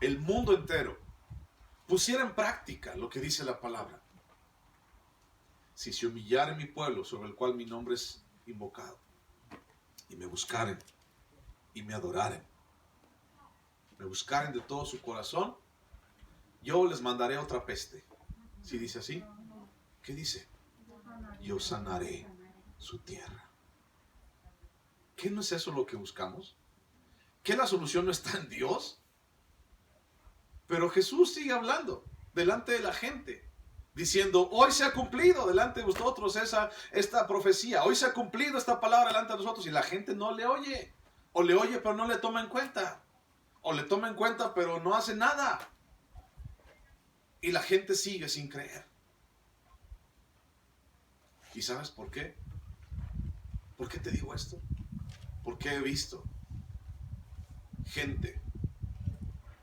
el mundo entero pusiera en práctica lo que dice la palabra. Si se humillare mi pueblo sobre el cual mi nombre es invocado, y me buscaren y me adoraren, me buscaren de todo su corazón, yo les mandaré otra peste. ¿Sí dice así? ¿Qué dice? Yo sanaré su tierra. ¿Qué no es eso lo que buscamos? ¿Que la solución no está en Dios? Pero Jesús sigue hablando delante de la gente, diciendo, hoy se ha cumplido delante de vosotros esta profecía. Hoy se ha cumplido esta palabra delante de nosotros. Y la gente no le oye. O le oye pero no le toma en cuenta. O le toma en cuenta pero no hace nada. Y la gente sigue sin creer. ¿Y sabes por qué? ¿Por qué te digo esto? Porque he visto gente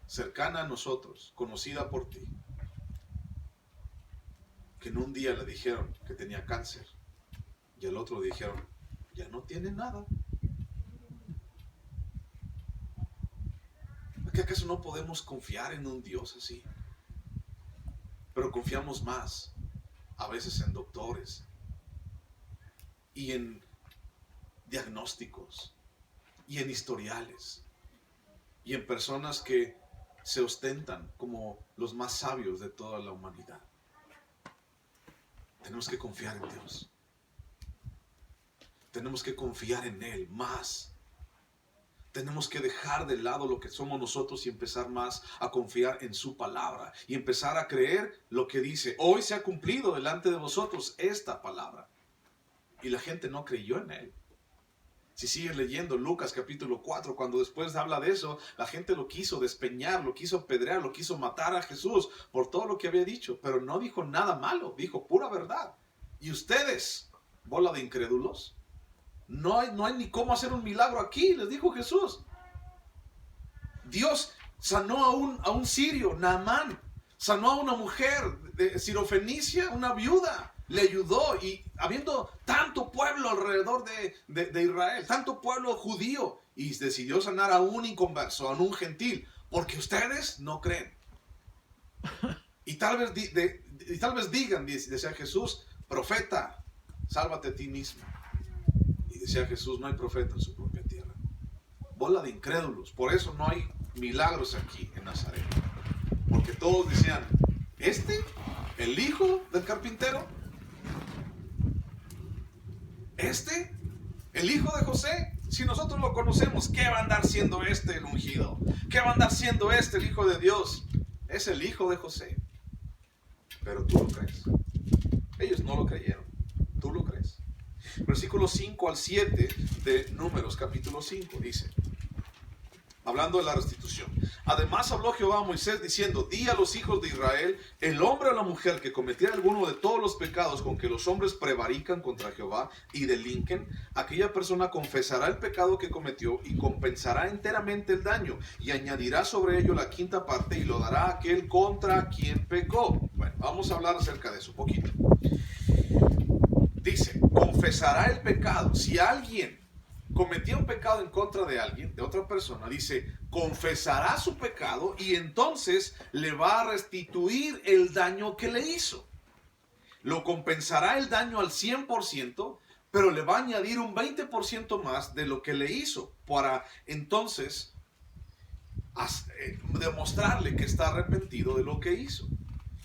cercana a nosotros, conocida por ti, que en un día le dijeron que tenía cáncer y al otro le dijeron, ya no tiene nada. ¿Qué acaso no podemos confiar en un Dios así? Pero confiamos más a veces en doctores y en diagnósticos y en historiales y en personas que se ostentan como los más sabios de toda la humanidad. Tenemos que confiar en Dios. Tenemos que confiar en Él más. Tenemos que dejar de lado lo que somos nosotros y empezar más a confiar en su palabra y empezar a creer lo que dice. Hoy se ha cumplido delante de vosotros esta palabra. Y la gente no creyó en Él. Si sigues leyendo Lucas capítulo 4, cuando después habla de eso, la gente lo quiso despeñar, lo quiso apedrear, lo quiso matar a Jesús por todo lo que había dicho. Pero no dijo nada malo, dijo pura verdad. Y ustedes, bola de incrédulos, no hay ni cómo hacer un milagro aquí, les dijo Jesús. Dios sanó a un sirio, Naamán. Sanó a una mujer de Sirofenicia, una viuda. Le ayudó, y habiendo tanto pueblo alrededor de Israel, tanto pueblo judío, y decidió sanar a un inconverso, a un gentil, porque ustedes no creen. Y tal vez digan, decía Jesús, profeta, sálvate a ti mismo. Y decía Jesús, no hay profeta en su propia tierra. Bola de incrédulos, por eso no hay milagros aquí en Nazaret. Porque todos decían, el hijo del carpintero, el hijo de José, si nosotros lo conocemos, ¿qué va a andar siendo el ungido? ¿Qué va a andar siendo el hijo de Dios? Es el hijo de José. Pero tú lo crees. Ellos no lo creyeron. Tú lo crees. Versículos 5 al 7 de Números, capítulo 5, dice, hablando de la restitución. Además habló Jehová a Moisés diciendo, di a los hijos de Israel, el hombre o la mujer que cometiera alguno de todos los pecados con que los hombres prevarican contra Jehová y delinquen, aquella persona confesará el pecado que cometió y compensará enteramente el daño y añadirá sobre ello la quinta parte y lo dará a aquel contra quien pecó. Bueno, Vamos a hablar acerca de eso un poquito. Dice, confesará el pecado. Si alguien cometió un pecado en contra de alguien, de otra persona, dice, confesará su pecado y entonces le va a restituir el daño que le hizo. Lo compensará el daño al 100%, pero le va a añadir un 20% más de lo que le hizo para entonces demostrarle que está arrepentido de lo que hizo.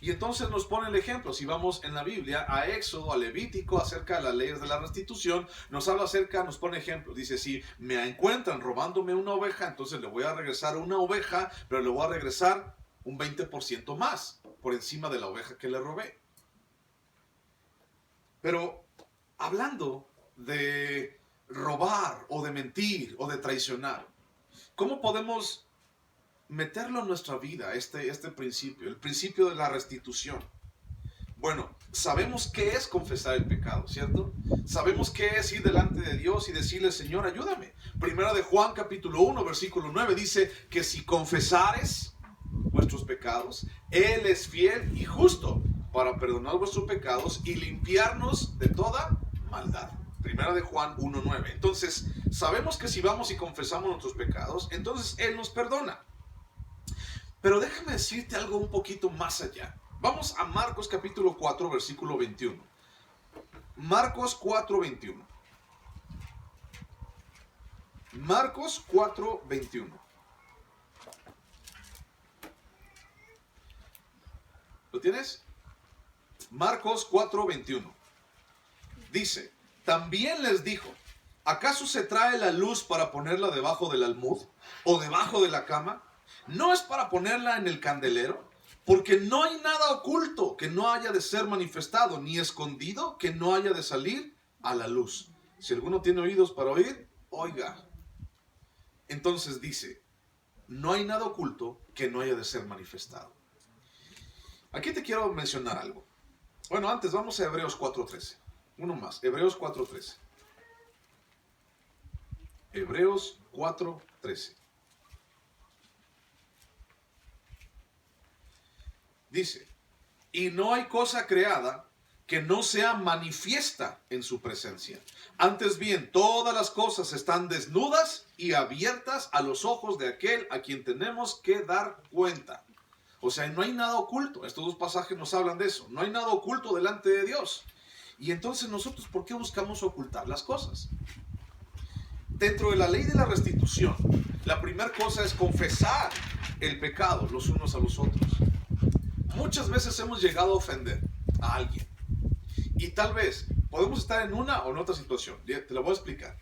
Y entonces nos pone el ejemplo, si vamos en la Biblia, a Éxodo, a Levítico, acerca de las leyes de la restitución, nos habla acerca, nos pone ejemplo, dice, si me encuentran robándome una oveja, entonces le voy a regresar una oveja, pero le voy a regresar un 20% más, por encima de la oveja que le robé. Pero hablando de robar, o de mentir, o de traicionar, ¿cómo podemos meterlo en nuestra vida, este principio, el principio de la restitución? Bueno, sabemos qué es confesar el pecado, ¿cierto? Sabemos qué es ir delante de Dios y decirle, Señor, ayúdame. Primera de Juan capítulo 1, versículo 9 dice que si confesares vuestros pecados, Él es fiel y justo para perdonar vuestros pecados y limpiarnos de toda maldad. Primera de Juan 1:9. Entonces, sabemos que si vamos y confesamos nuestros pecados, entonces Él nos perdona. Pero déjame decirte algo un poquito más allá. Vamos a Marcos capítulo 4, versículo 21. Marcos 4:21. Marcos 4:21. ¿Lo tienes? Marcos 4:21. Dice, también les dijo, ¿acaso se trae la luz para ponerla debajo del almud o debajo de la cama? ¿No es para ponerla en el candelero? Porque no hay nada oculto que no haya de ser manifestado, ni escondido que no haya de salir a la luz. Si alguno tiene oídos para oír, oiga. Entonces dice, no hay nada oculto que no haya de ser manifestado. Aquí te quiero mencionar algo. Bueno, antes vamos a Hebreos 4:13. Uno más, Hebreos 4:13. Hebreos 4:13. Dice, y no hay cosa creada que no sea manifiesta en su presencia. Antes bien, todas las cosas están desnudas y abiertas a los ojos de aquel a quien tenemos que dar cuenta. O sea, no hay nada oculto. Estos dos pasajes nos hablan de eso. No hay nada oculto delante de Dios. Y entonces nosotros, ¿por qué buscamos ocultar las cosas? Dentro de la ley de la restitución, la primera cosa es confesar el pecado los unos a los otros. Muchas veces hemos llegado a ofender a alguien. Y tal vez podemos estar en una o en otra situación. Te lo voy a explicar.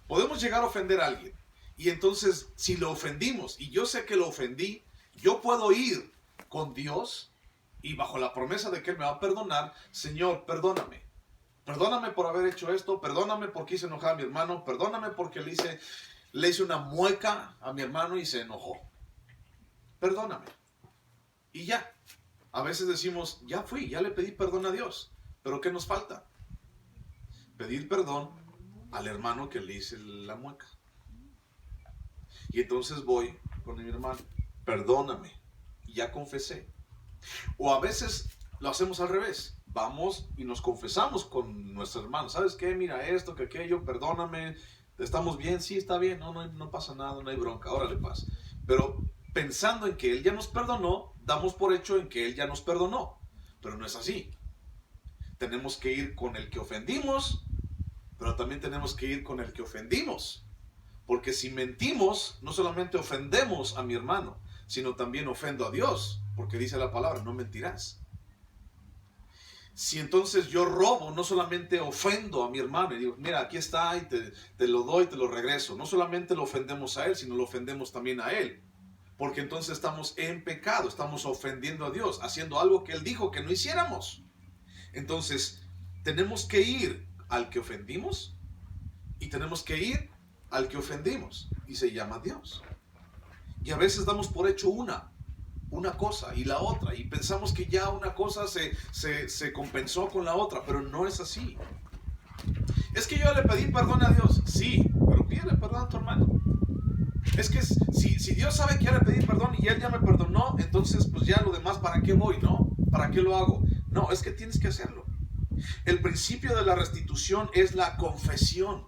Podemos llegar a ofender a alguien. Y entonces, si lo ofendimos, y yo sé que lo ofendí, yo puedo ir con Dios y bajo la promesa de que Él me va a perdonar. Señor, perdóname. Perdóname por haber hecho esto. Perdóname porque hice enojar a mi hermano. Perdóname porque le hice una mueca a mi hermano y se enojó. Perdóname. Y ya. A veces decimos, ya le pedí perdón a Dios. ¿Pero qué nos falta? Pedir perdón al hermano que le hice la mueca. Y entonces voy con mi hermano, perdóname, ya confesé. O a veces lo hacemos al revés. Vamos y nos confesamos con nuestro hermano. ¿Sabes qué? Mira esto, que aquello, perdóname. ¿Estamos bien? Sí, está bien. No pasa nada, no hay bronca. Órale, paz. Pero pensando en que Él ya nos perdonó, damos por hecho en que Él ya nos perdonó. Pero no es así. Tenemos que ir con el que ofendimos, pero también tenemos que ir con el que ofendimos. Porque si mentimos, no solamente ofendemos a mi hermano, sino también ofendo a Dios. Porque dice la palabra, no mentirás. Si entonces yo robo, no solamente ofendo a mi hermano y digo, mira, aquí está y te lo doy, te lo regreso. No solamente lo ofendemos a él, sino lo ofendemos también a él. Porque entonces estamos en pecado, estamos ofendiendo a Dios, haciendo algo que Él dijo que no hiciéramos. Entonces, tenemos que ir al que ofendimos y tenemos que ir al que ofendimos. Y se llama Dios. Y a veces damos por hecho una cosa y la otra. Y pensamos que ya una cosa se compensó con la otra, pero no es así. Es que yo le pedí perdón a Dios. Sí, pero pídele perdón a tu hermano. Es que si Dios sabe que ya le pedí perdón y Él ya me perdonó, entonces pues ya lo demás, ¿para qué voy, no? ¿Para qué lo hago? No, es que tienes que hacerlo. El principio de la restitución es la confesión.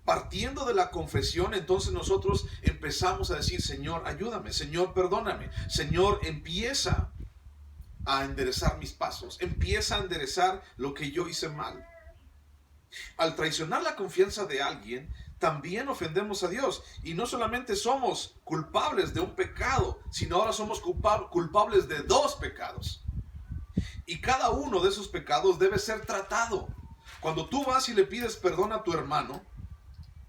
Partiendo de la confesión, entonces nosotros empezamos a decir, Señor, ayúdame, Señor, perdóname, Señor, empieza a enderezar mis pasos, empieza a enderezar lo que yo hice mal. Al traicionar la confianza de alguien, también ofendemos a Dios. Y no solamente somos culpables de un pecado, sino ahora somos culpables de 2 pecados. Y cada uno de esos pecados debe ser tratado. Cuando tú vas y le pides perdón a tu hermano,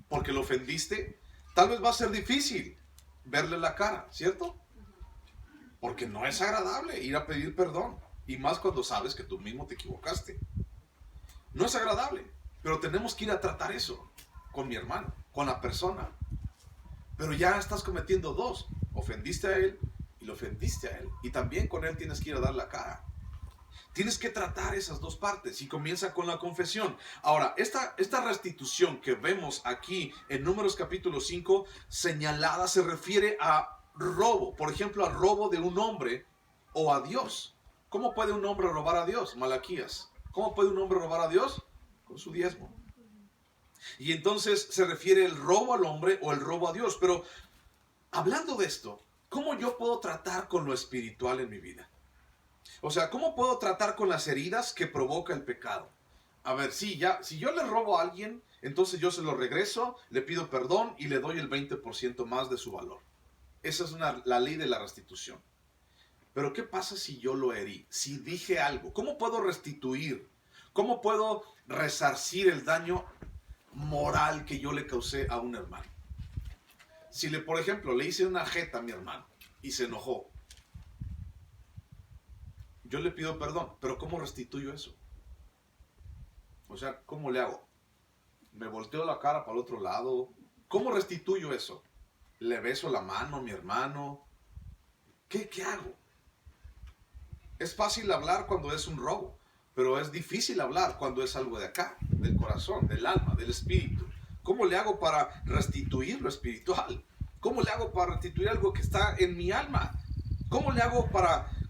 porque lo ofendiste, tal vez va a ser difícil verle la cara, ¿cierto? Porque no es agradable ir a pedir perdón. Y más cuando sabes que tú mismo te equivocaste. No es agradable, pero tenemos que ir a tratar eso con mi hermano, con la persona. Pero ya estás cometiendo 2. Ofendiste a él y lo ofendiste a él. Y también con él tienes que ir a dar la cara. Tienes que tratar esas 2 partes y comienza con la confesión. Ahora, esta restitución que vemos aquí en Números capítulo 5, señalada, se refiere a robo. Por ejemplo, a robo de un hombre o a Dios. ¿Cómo puede un hombre robar a Dios? Malaquías. ¿Cómo puede un hombre robar a Dios? Con su diezmo. Y entonces se refiere el robo al hombre o el robo a Dios. Pero hablando de esto, ¿cómo yo puedo tratar con lo espiritual en mi vida? O sea, ¿cómo puedo tratar con las heridas que provoca el pecado? A ver, si yo le robo a alguien, entonces yo se lo regreso, le pido perdón y le doy el 20% más de su valor. Esa es la ley de la restitución. Pero ¿qué pasa si yo lo herí? Si dije algo, ¿cómo puedo restituir? ¿Cómo puedo resarcir el daño moral que yo le causé a un hermano? Si por ejemplo, le hice una jeta a mi hermano y se enojó, yo le pido perdón, pero ¿cómo restituyo eso? O sea, ¿cómo le hago? ¿Me volteo la cara para el otro lado? ¿Cómo restituyo eso? ¿Le beso la mano a mi hermano? ¿Qué hago? Es fácil hablar cuando es un robo, pero es difícil hablar cuando es algo de acá, del corazón, del alma, del espíritu. ¿Cómo le hago para restituir lo espiritual? ¿Cómo le hago para restituir algo que está en mi alma? ¿Cómo le hago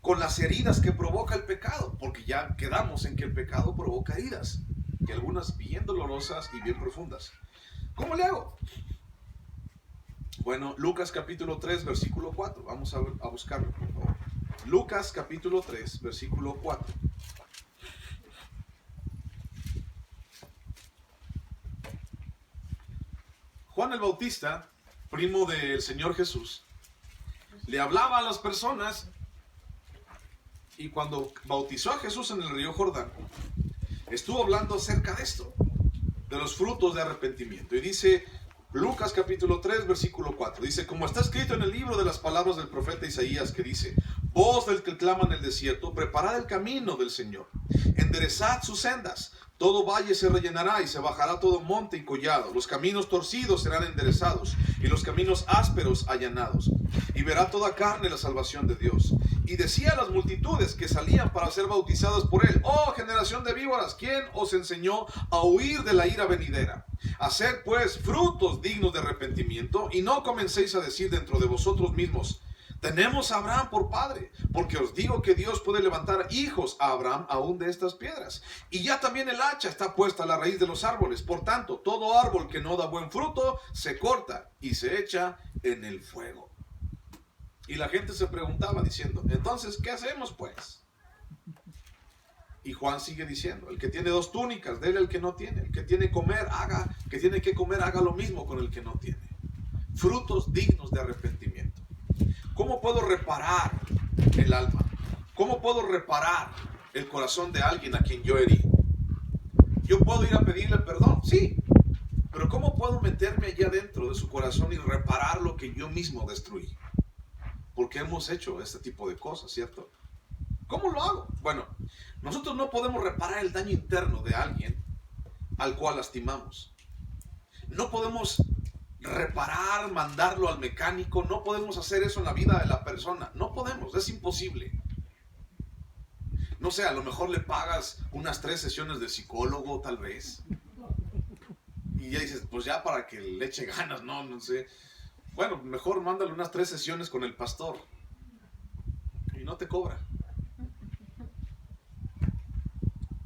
con las heridas que provoca el pecado? Porque ya quedamos en que el pecado provoca heridas, y algunas bien dolorosas y bien profundas. ¿Cómo le hago? Bueno, Lucas capítulo 3, versículo 4. Vamos a buscarlo, por favor. Lucas capítulo 3, versículo 4. Juan el Bautista, primo del Señor Jesús, le hablaba a las personas, y cuando bautizó a Jesús en el río Jordán, estuvo hablando acerca de esto, de los frutos de arrepentimiento. Y dice Lucas capítulo 3, versículo 4, dice, como está escrito en el libro de las palabras del profeta Isaías, que dice, voz del que clama en el desierto, preparad el camino del Señor, enderezad sus sendas, todo valle se rellenará y se bajará todo monte y collado, los caminos torcidos serán enderezados y los caminos ásperos allanados, y verá toda carne la salvación de Dios. Y decía a las multitudes que salían para ser bautizadas por él, oh generación de víboras, ¿quién os enseñó a huir de la ira venidera? Haced pues frutos dignos de arrepentimiento, y no comencéis a decir dentro de vosotros mismos, tenemos a Abraham por padre, porque os digo que Dios puede levantar hijos a Abraham aún de estas piedras. Y ya también el hacha está puesta a la raíz de los árboles. Por tanto, todo árbol que no da buen fruto se corta y se echa en el fuego. Y la gente se preguntaba diciendo, entonces, ¿qué hacemos pues? Y Juan sigue diciendo, el que tiene 2 túnicas, déle al que no tiene. El que tiene que comer, haga lo mismo con el que no tiene. Frutos dignos de arrepentimiento. ¿Cómo puedo reparar el alma? ¿Cómo puedo reparar el corazón de alguien a quien yo herí? Yo puedo ir a pedirle perdón, sí, pero ¿cómo puedo meterme allá dentro de su corazón y reparar lo que yo mismo destruí? Porque hemos hecho este tipo de cosas, ¿cierto? ¿Cómo lo hago? Bueno, nosotros no podemos reparar el daño interno de alguien al cual lastimamos. No podemos reparar, mandarlo al mecánico, no podemos hacer eso en la vida de la persona, no podemos, es imposible. No sé, a lo mejor le pagas unas 3 sesiones de psicólogo tal vez, y ya dices, pues ya para que le eche ganas, no sé, bueno, mejor mándale unas 3 sesiones con el pastor y no te cobra.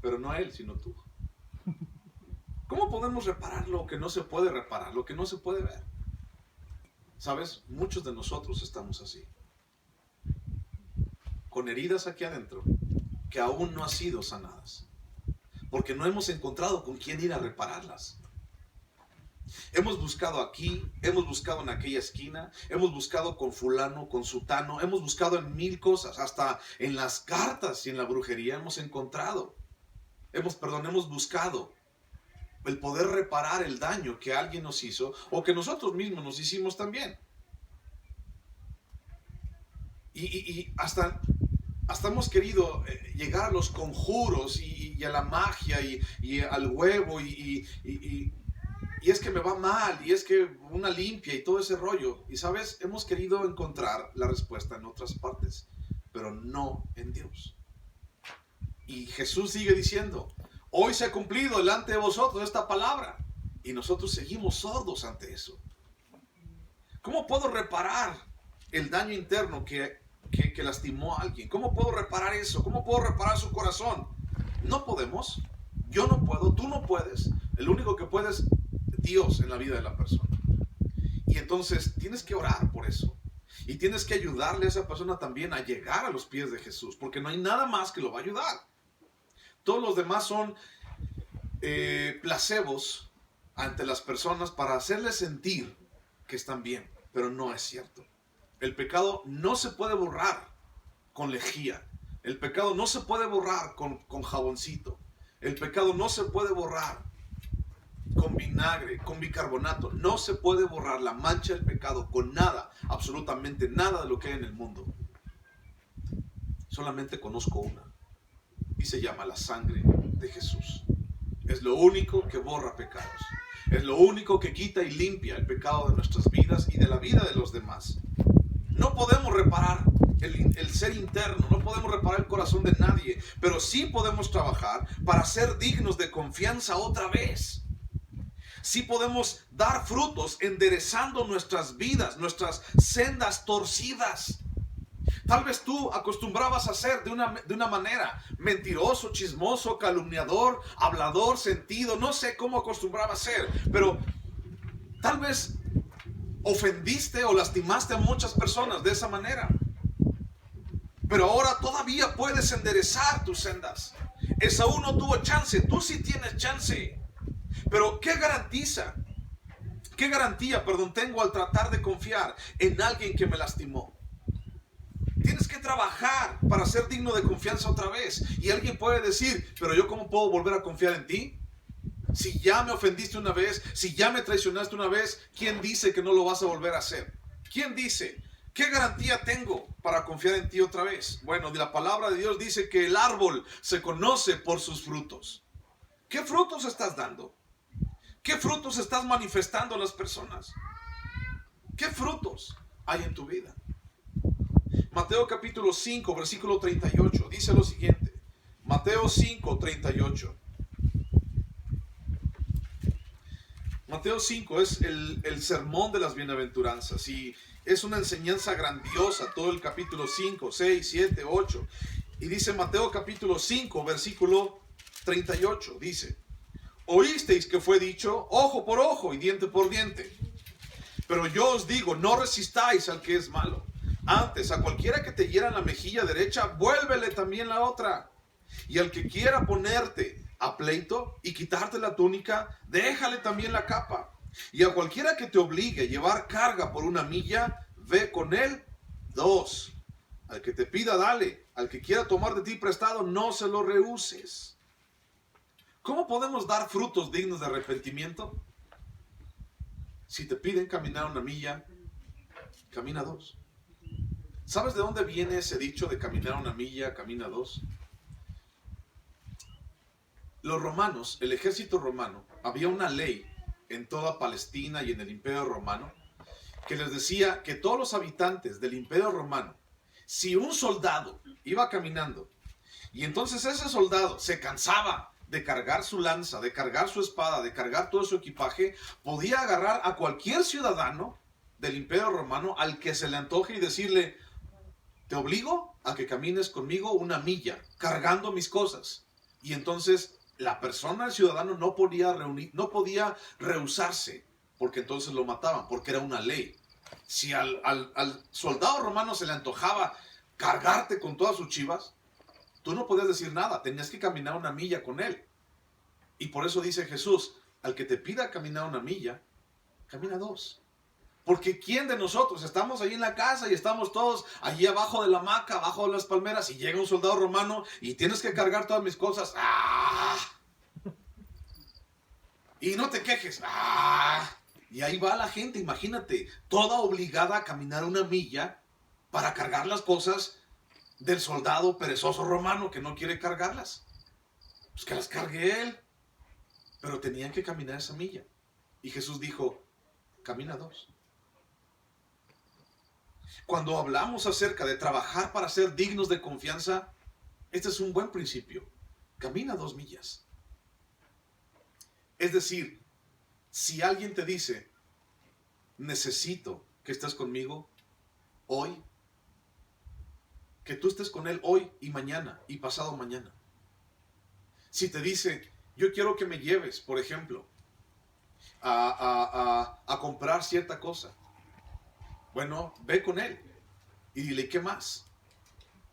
pero no él, sino tú. ¿Cómo podemos reparar lo que no se puede reparar, lo que no se puede ver? ¿Sabes? Muchos de nosotros estamos así, con heridas aquí adentro que aún no han sido sanadas, porque no hemos encontrado con quién ir a repararlas. Hemos buscado aquí, hemos buscado en aquella esquina, hemos buscado con fulano, con sutano, hemos buscado en mil cosas, hasta en las cartas y en la brujería hemos encontrado. Hemos buscado el poder reparar el daño que alguien nos hizo o que nosotros mismos nos hicimos también. Y hasta hemos querido llegar a los conjuros y a la magia y al huevo y es que me va mal, y es que una limpia y todo ese rollo. Y sabes, hemos querido encontrar la respuesta en otras partes, pero no en Dios. Y Jesús sigue diciendo, hoy se ha cumplido delante de vosotros esta palabra. Y nosotros seguimos sordos ante eso. ¿Cómo puedo reparar el daño interno que lastimó a alguien? ¿Cómo puedo reparar eso? ¿Cómo puedo reparar su corazón? No podemos. Yo no puedo, tú no puedes. El único que puede es Dios en la vida de la persona. Y entonces tienes que orar por eso. Y tienes que ayudarle a esa persona también a llegar a los pies de Jesús, porque no hay nada más que lo va a ayudar. Todos los demás son placebos ante las personas para hacerles sentir que están bien, pero no es cierto. El pecado no se puede borrar con lejía. El pecado no se puede borrar con jaboncito. El pecado no se puede borrar con vinagre, con bicarbonato. No se puede borrar la mancha del pecado con nada, absolutamente nada de lo que hay en el mundo. Solamente conozco una, y se llama la sangre de Jesús. Es lo único que borra pecados. Es lo único que quita y limpia el pecado de nuestras vidas y de la vida de los demás. No podemos reparar el ser interno, no podemos reparar el corazón de nadie, pero sí podemos trabajar para ser dignos de confianza otra vez. Sí podemos dar frutos enderezando nuestras vidas, nuestras sendas torcidas. Tal vez tú acostumbrabas a ser de una manera, mentiroso, chismoso, calumniador, hablador, sentido, no sé cómo acostumbrabas a ser, pero tal vez ofendiste o lastimaste a muchas personas de esa manera. Pero ahora todavía puedes enderezar tus sendas. Esaú no tuvo chance, tú sí tienes chance. Pero ¿qué garantía tengo al tratar de confiar en alguien que me lastimó? Tienes que trabajar para ser digno de confianza otra vez. Y alguien puede decir, pero yo ¿cómo puedo volver a confiar en ti? Si ya me ofendiste una vez, si ya me traicionaste una vez, ¿quién dice que no lo vas a volver a hacer? ¿Quién dice? ¿Qué garantía tengo para confiar en ti otra vez? Bueno, la palabra de Dios dice que el árbol se conoce por sus frutos. ¿Qué frutos estás dando? ¿Qué frutos estás manifestando a las personas? ¿Qué frutos hay en tu vida? Mateo capítulo 5, versículo 38, dice lo siguiente. Mateo 5, 38. Mateo 5 es el sermón de las bienaventuranzas y es una enseñanza grandiosa, todo el capítulo 5, 6, 7, 8. Y dice Mateo capítulo 5, versículo 38, dice: oísteis que fue dicho, ojo por ojo y diente por diente. Pero yo os digo, no resistáis al que es malo. Antes, a cualquiera que te hiera en la mejilla derecha, vuélvele también la otra. Y al que quiera ponerte a pleito y quitarte la túnica, déjale también la capa. Y a cualquiera que te obligue a llevar carga por una milla, ve con él 2. Al que te pida, dale. Al que quiera tomar de ti prestado, no se lo rehuses. ¿Cómo podemos dar frutos dignos de arrepentimiento? Si te piden caminar una milla, camina 2. ¿Sabes de dónde viene ese dicho de caminar una milla, camina 2? Los romanos, el ejército romano, había una ley en toda Palestina y en el Imperio Romano que les decía que todos los habitantes del Imperio Romano, si un soldado iba caminando y entonces ese soldado se cansaba de cargar su lanza, de cargar su espada, de cargar todo su equipaje, podía agarrar a cualquier ciudadano del Imperio Romano al que se le antoje y decirle: te obligo a que camines conmigo una milla, cargando mis cosas. Y entonces la persona, el ciudadano, no podía rehusarse, porque entonces lo mataban, porque era una ley. Si al soldado romano se le antojaba cargarte con todas sus chivas, tú no podías decir nada, tenías que caminar una milla con él. Y por eso dice Jesús, al que te pida caminar una milla, camina 2. Porque ¿quién de nosotros estamos ahí en la casa y estamos todos allí abajo de la hamaca, abajo de las palmeras, y llega un soldado romano y tienes que cargar todas mis cosas? ¡Ah! Y no te quejes. ¡Ah! Y ahí va la gente, imagínate, toda obligada a caminar una milla para cargar las cosas del soldado perezoso romano que no quiere cargarlas. Pues que las cargue él. Pero tenían que caminar esa milla. Y Jesús dijo, camina 2. Cuando hablamos acerca de trabajar para ser dignos de confianza, este es un buen principio. Camina 2 millas. Es decir, si alguien te dice, necesito que estés conmigo hoy, que tú estés con él hoy y mañana y pasado mañana. Si te dice, yo quiero que me lleves, por ejemplo, a comprar cierta cosa. Bueno, ve con él y dile, ¿qué más?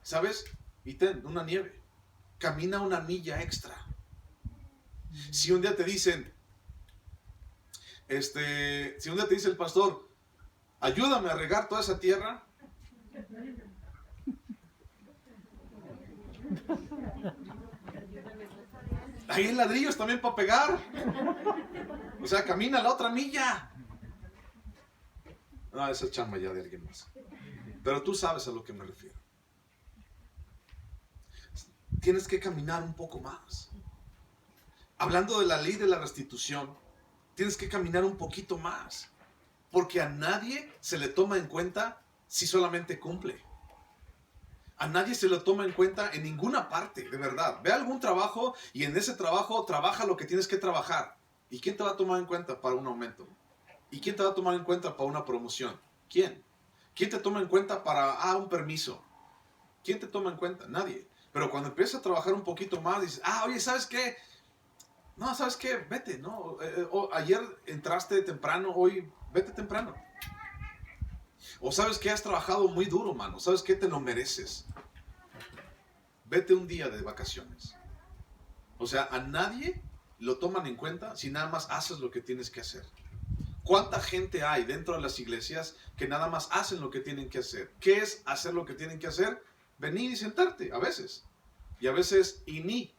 ¿Sabes? Y ten una nieve. Camina una milla extra. Si un día te dicen, si un día te dice el pastor, ayúdame a regar toda esa tierra. Hay ladrillos también para pegar. O sea, camina la otra milla. No, esa es chamba ya de alguien más. Pero tú sabes a lo que me refiero. Tienes que caminar un poco más. Hablando de la ley de la restitución, tienes que caminar un poquito más. Porque a nadie se le toma en cuenta si solamente cumple. A nadie se lo toma en cuenta en ninguna parte, de verdad. Ve a algún trabajo y en ese trabajo trabaja lo que tienes que trabajar. ¿Y quién te va a tomar en cuenta para un aumento? ¿Y quién te va a tomar en cuenta para una promoción? ¿Quién? ¿Quién te toma en cuenta para un permiso? ¿Quién te toma en cuenta? Nadie. Pero cuando empiezas a trabajar un poquito más, dices, oye, ¿sabes qué? No, ¿sabes qué? Vete, ¿no? Ayer entraste temprano, hoy vete temprano. O ¿sabes qué? Has trabajado muy duro, mano. ¿Sabes qué? Te lo mereces. Vete un día de vacaciones. O sea, a nadie lo toman en cuenta si nada más haces lo que tienes que hacer. ¿Cuánta gente hay dentro de las iglesias que nada más hacen lo que tienen que hacer? ¿Qué es hacer lo que tienen que hacer? Venir y sentarte, a veces. Y a veces, y ni.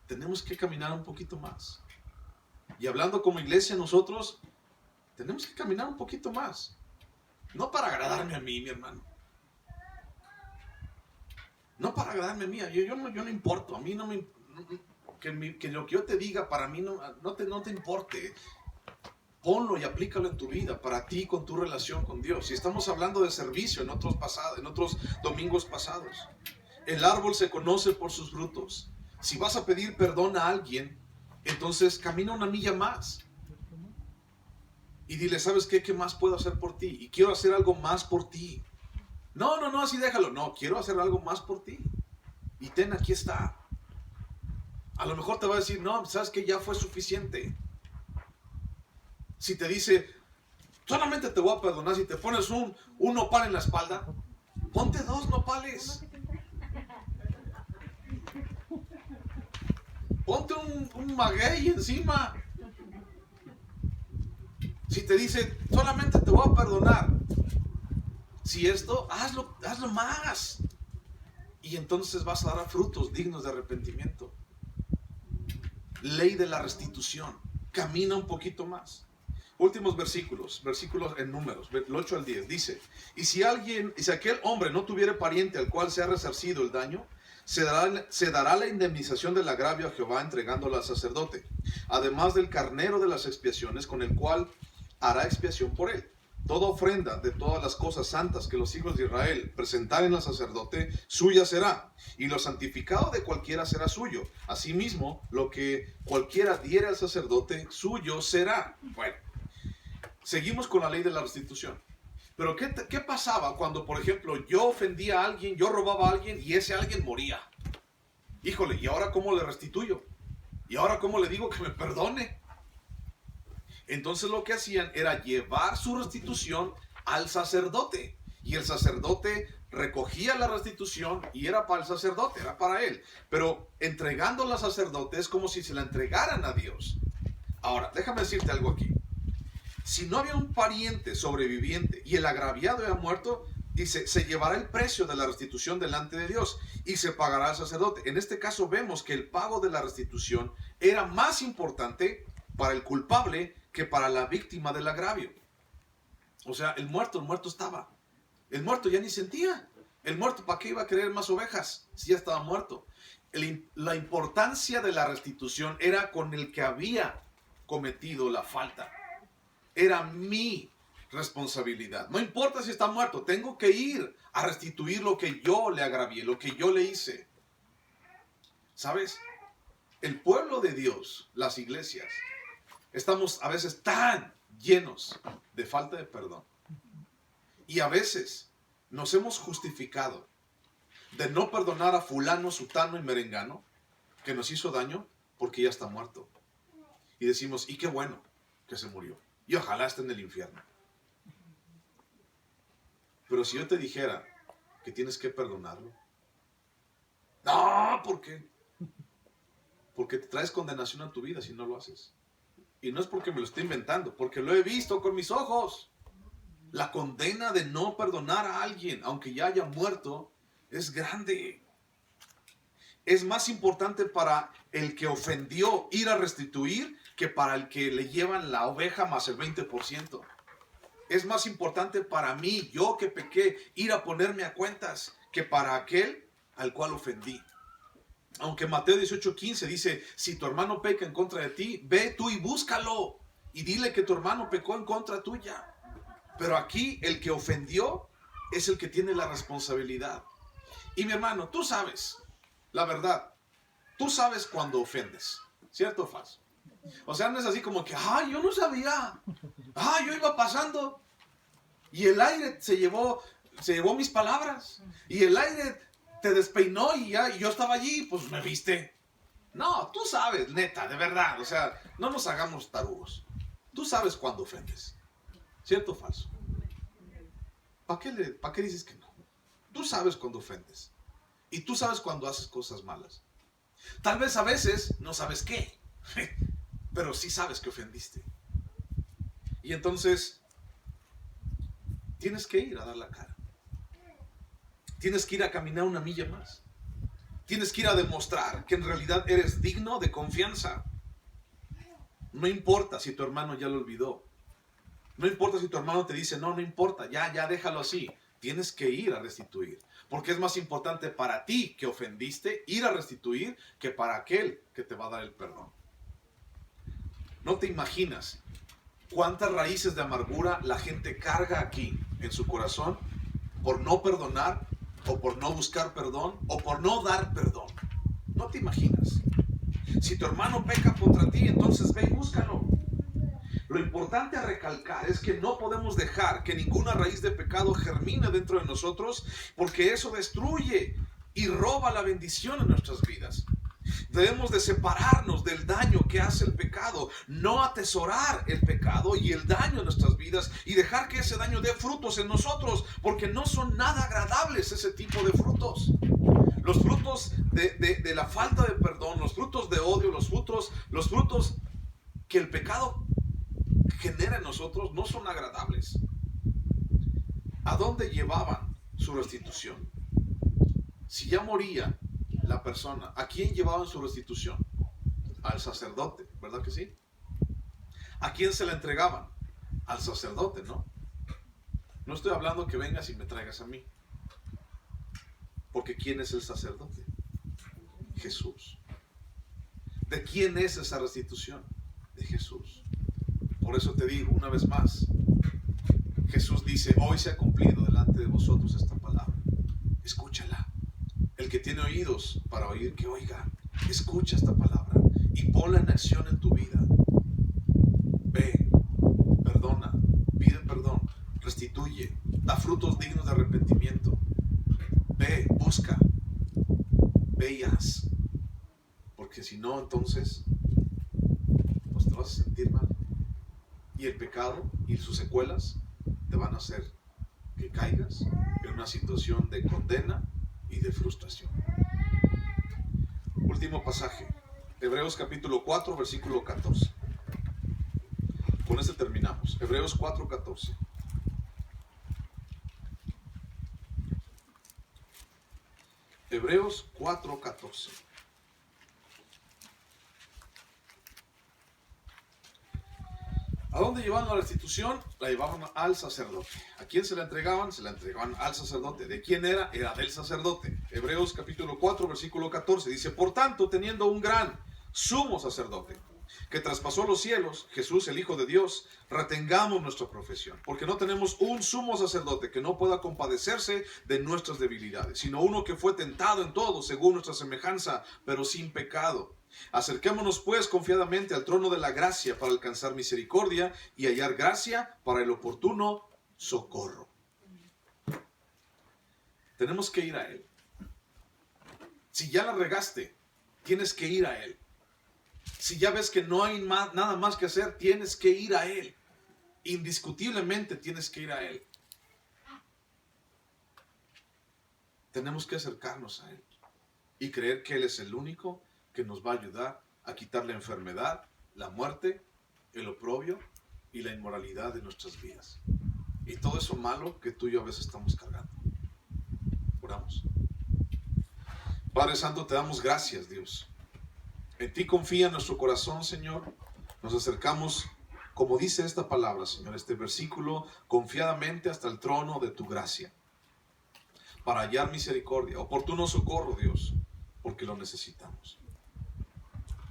Tenemos que caminar un poquito más. Y hablando como iglesia, nosotros tenemos que caminar un poquito más. No para agradarme a mí, mi hermano. No para agradarme a mí. Yo no importo. A mí no me... Que lo que yo te diga para mí no te importe. Ponlo y aplícalo en tu vida, para ti, con tu relación con Dios. Si estamos hablando de servicio en otros domingos pasados. El árbol se conoce por sus frutos. Si vas a pedir perdón a alguien, entonces camina una milla más. Y dile, ¿sabes qué? ¿Qué más puedo hacer por ti? Y quiero hacer algo más por ti. No, así déjalo. No, quiero hacer algo más por ti. Y aquí está. A lo mejor te va a decir, no, ¿sabes qué? Ya fue suficiente. Si te dice, solamente te voy a perdonar si te pones un nopal en la espalda, ponte 2 nopales. Ponte un maguey encima. Si te dice, solamente te voy a perdonar, si esto, hazlo más. Y entonces vas a dar frutos dignos de arrepentimiento. Ley de la restitución. Camina un poquito más. Últimos versículos en Números, 8 al 10, dice, y si aquel hombre no tuviera pariente al cual se ha resarcido el daño, se dará la indemnización del agravio a Jehová entregándola al sacerdote, además del carnero de las expiaciones con el cual hará expiación por él. Toda ofrenda de todas las cosas santas que los hijos de Israel presentaren al sacerdote, suya será, y lo santificado de cualquiera será suyo. Asimismo, lo que cualquiera diere al sacerdote, suyo será. Bueno, seguimos con la ley de la restitución. Pero ¿qué pasaba cuando, por ejemplo, yo ofendía a alguien, yo robaba a alguien y ese alguien moría? híjole, ¿y ahora cómo le restituyo? ¿Y ahora cómo le digo que me perdone? Entonces lo que hacían era llevar su restitución al sacerdote. Y el sacerdote recogía la restitución y era para el sacerdote, era para él. Pero entregándola al sacerdote es como si se la entregaran a Dios. Ahora, déjame decirte algo aquí. Si no había un pariente sobreviviente y el agraviado había muerto, dice, se llevará el precio de la restitución delante de Dios y se pagará al sacerdote. En este caso vemos que el pago de la restitución era más importante para el culpable que para la víctima del agravio. O sea, el muerto estaba. El muerto ya ni sentía. El muerto, ¿para qué iba a querer más ovejas si ya estaba muerto? La importancia de la restitución era con el que había cometido la falta. Era mi responsabilidad. No importa si está muerto, tengo que ir a restituir lo que yo le agravié, lo que yo le hice. ¿Sabes? El pueblo de Dios, las iglesias, estamos a veces tan llenos de falta de perdón. Y a veces nos hemos justificado de no perdonar a fulano, sutano y merengano que nos hizo daño porque ya está muerto. Y decimos, y qué bueno que se murió. Y ojalá esté en el infierno. Pero si yo te dijera que tienes que perdonarlo. No, ¿por qué? Porque te traes condenación a tu vida si no lo haces. Y no es porque me lo estoy inventando, porque lo he visto con mis ojos. La condena de no perdonar a alguien, aunque ya haya muerto, es grande. Es más importante para el que ofendió ir a restituir que para el que le llevan la oveja más el 20%. Es más importante para mí, yo que pequé, ir a ponerme a cuentas que para aquel al cual ofendí. Aunque Mateo 18:15 dice, si tu hermano peca en contra de ti, ve tú y búscalo y dile que tu hermano pecó en contra tuya. Pero aquí el que ofendió es el que tiene la responsabilidad. Y mi hermano, tú sabes, la verdad, tú sabes cuando ofendes, ¿cierto o falso? O sea, no es así como que, yo no sabía, yo iba pasando y el aire se llevó mis palabras y el aire te despeinó y yo estaba allí, pues me viste. No, tú sabes, neta, de verdad, o sea, no nos hagamos tarugos. Tú sabes cuando ofendes, ¿cierto o falso? ¿Para qué dices que no? Tú sabes cuando ofendes y tú sabes cuando haces cosas malas. Tal vez a veces no sabes qué, pero sí sabes que ofendiste. Y entonces tienes que ir a dar la cara. Tienes que ir a caminar una milla más. Tienes que ir a demostrar que en realidad eres digno de confianza. No importa si tu hermano ya lo olvidó. No importa si tu hermano te dice, no importa, ya déjalo así. Tienes que ir a restituir. Porque es más importante para ti que ofendiste ir a restituir que para aquel que te va a dar el perdón. No te imaginas cuántas raíces de amargura la gente carga aquí en su corazón por no perdonar o por no buscar perdón o por no dar perdón. No te imaginas. Si tu hermano peca contra ti, entonces ve y búscalo. Lo importante a recalcar es que no podemos dejar que ninguna raíz de pecado germine dentro de nosotros, porque eso destruye y roba la bendición en nuestras vidas. Debemos de separarnos del daño que hace el pecado, no atesorar el pecado y el daño en nuestras vidas y dejar que ese daño dé frutos en nosotros, porque no son nada agradables ese tipo de frutos. Los frutos de la falta de perdón, los frutos de odio, los frutos que el pecado genera en nosotros no son agradables. ¿A dónde llevaban su restitución? Si ya moría la persona, ¿a quién llevaban su restitución? Al sacerdote, ¿verdad que sí? ¿A quién se la entregaban? Al sacerdote, ¿no? No estoy hablando que vengas y me traigas a mí. Porque ¿quién es el sacerdote? Jesús. ¿De quién es esa restitución? De Jesús. Por eso te digo una vez más, Jesús dice, hoy se ha cumplido delante de vosotros esta palabra. Escúchala. El que tiene oídos para oír, que oiga. Escucha esta palabra y ponla en acción en tu vida. Ve, perdona, pide perdón, restituye, da frutos dignos de arrepentimiento. Ve, busca, ve y haz. no, entonces pues te vas a sentir mal. Y el pecado y sus secuelas te van a hacer que caigas en una situación de condena y de frustración. Último pasaje, Hebreos capítulo 4, versículo 14. Con este terminamos. Hebreos 4, 14. Hebreos 4, 14. ¿A dónde llevaban la restitución? La llevaban al sacerdote. ¿A quién se la entregaban? Se la entregaban al sacerdote. ¿De quién era? Era del sacerdote. Hebreos capítulo 4, versículo 14. Dice, por tanto, teniendo un gran sumo sacerdote, que traspasó los cielos, Jesús el Hijo de Dios, retengamos nuestra profesión, porque no tenemos un sumo sacerdote que no pueda compadecerse de nuestras debilidades, sino uno que fue tentado en todo, según nuestra semejanza, pero sin pecado. Acerquémonos pues confiadamente al trono de la gracia para alcanzar misericordia y hallar gracia para el oportuno socorro. Tenemos que ir a Él. Si ya la regaste, tienes que ir a Él. Si ya ves que no hay nada más que hacer, tienes que ir a Él. Indiscutiblemente tienes que ir a Él. Tenemos que acercarnos a Él y creer que Él es el único que nos va a ayudar a quitar la enfermedad, la muerte, el oprobio y la inmoralidad de nuestras vidas. Y todo eso malo que tú y yo a veces estamos cargando. Oramos. Padre Santo, te damos gracias, Dios. En ti confía nuestro corazón, Señor. Nos acercamos, como dice esta palabra, Señor, este versículo, confiadamente hasta el trono de tu gracia, para hallar misericordia, oportuno socorro, Dios, porque lo necesitamos.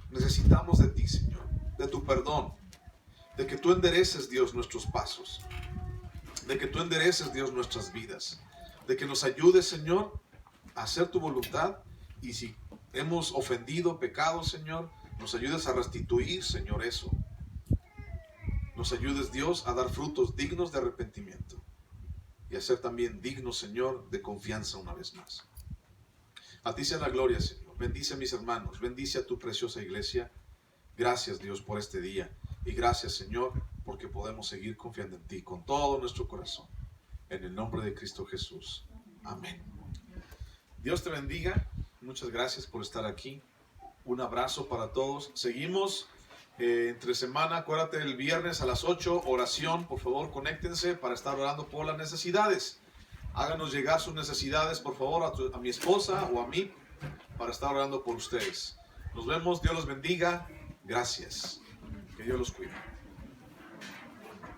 Necesitamos de ti, Señor, de tu perdón, de que tú endereces, Dios, nuestros pasos, de que tú endereces, Dios, nuestras vidas, de que nos ayudes, Señor, a hacer tu voluntad, y si hemos ofendido, pecado, Señor, nos ayudes a restituir, Señor, eso. Nos ayudes, Dios, a dar frutos dignos de arrepentimiento y a ser también dignos, Señor, de confianza una vez más. A ti sea la gloria, Señor. Bendice a mis hermanos, bendice a tu preciosa iglesia. Gracias, Dios, por este día. Y gracias, Señor, porque podemos seguir confiando en ti con todo nuestro corazón. En el nombre de Cristo Jesús. Amén. Dios te bendiga. Muchas gracias por estar aquí. Un abrazo para todos. Seguimos entre semana. Acuérdate, el viernes a las 8, oración. Por favor, conéctense para estar orando por las necesidades. Háganos llegar sus necesidades, por favor, a mi esposa o a mí, para estar orando por ustedes. Nos vemos. Dios los bendiga. Gracias. Que Dios los cuide.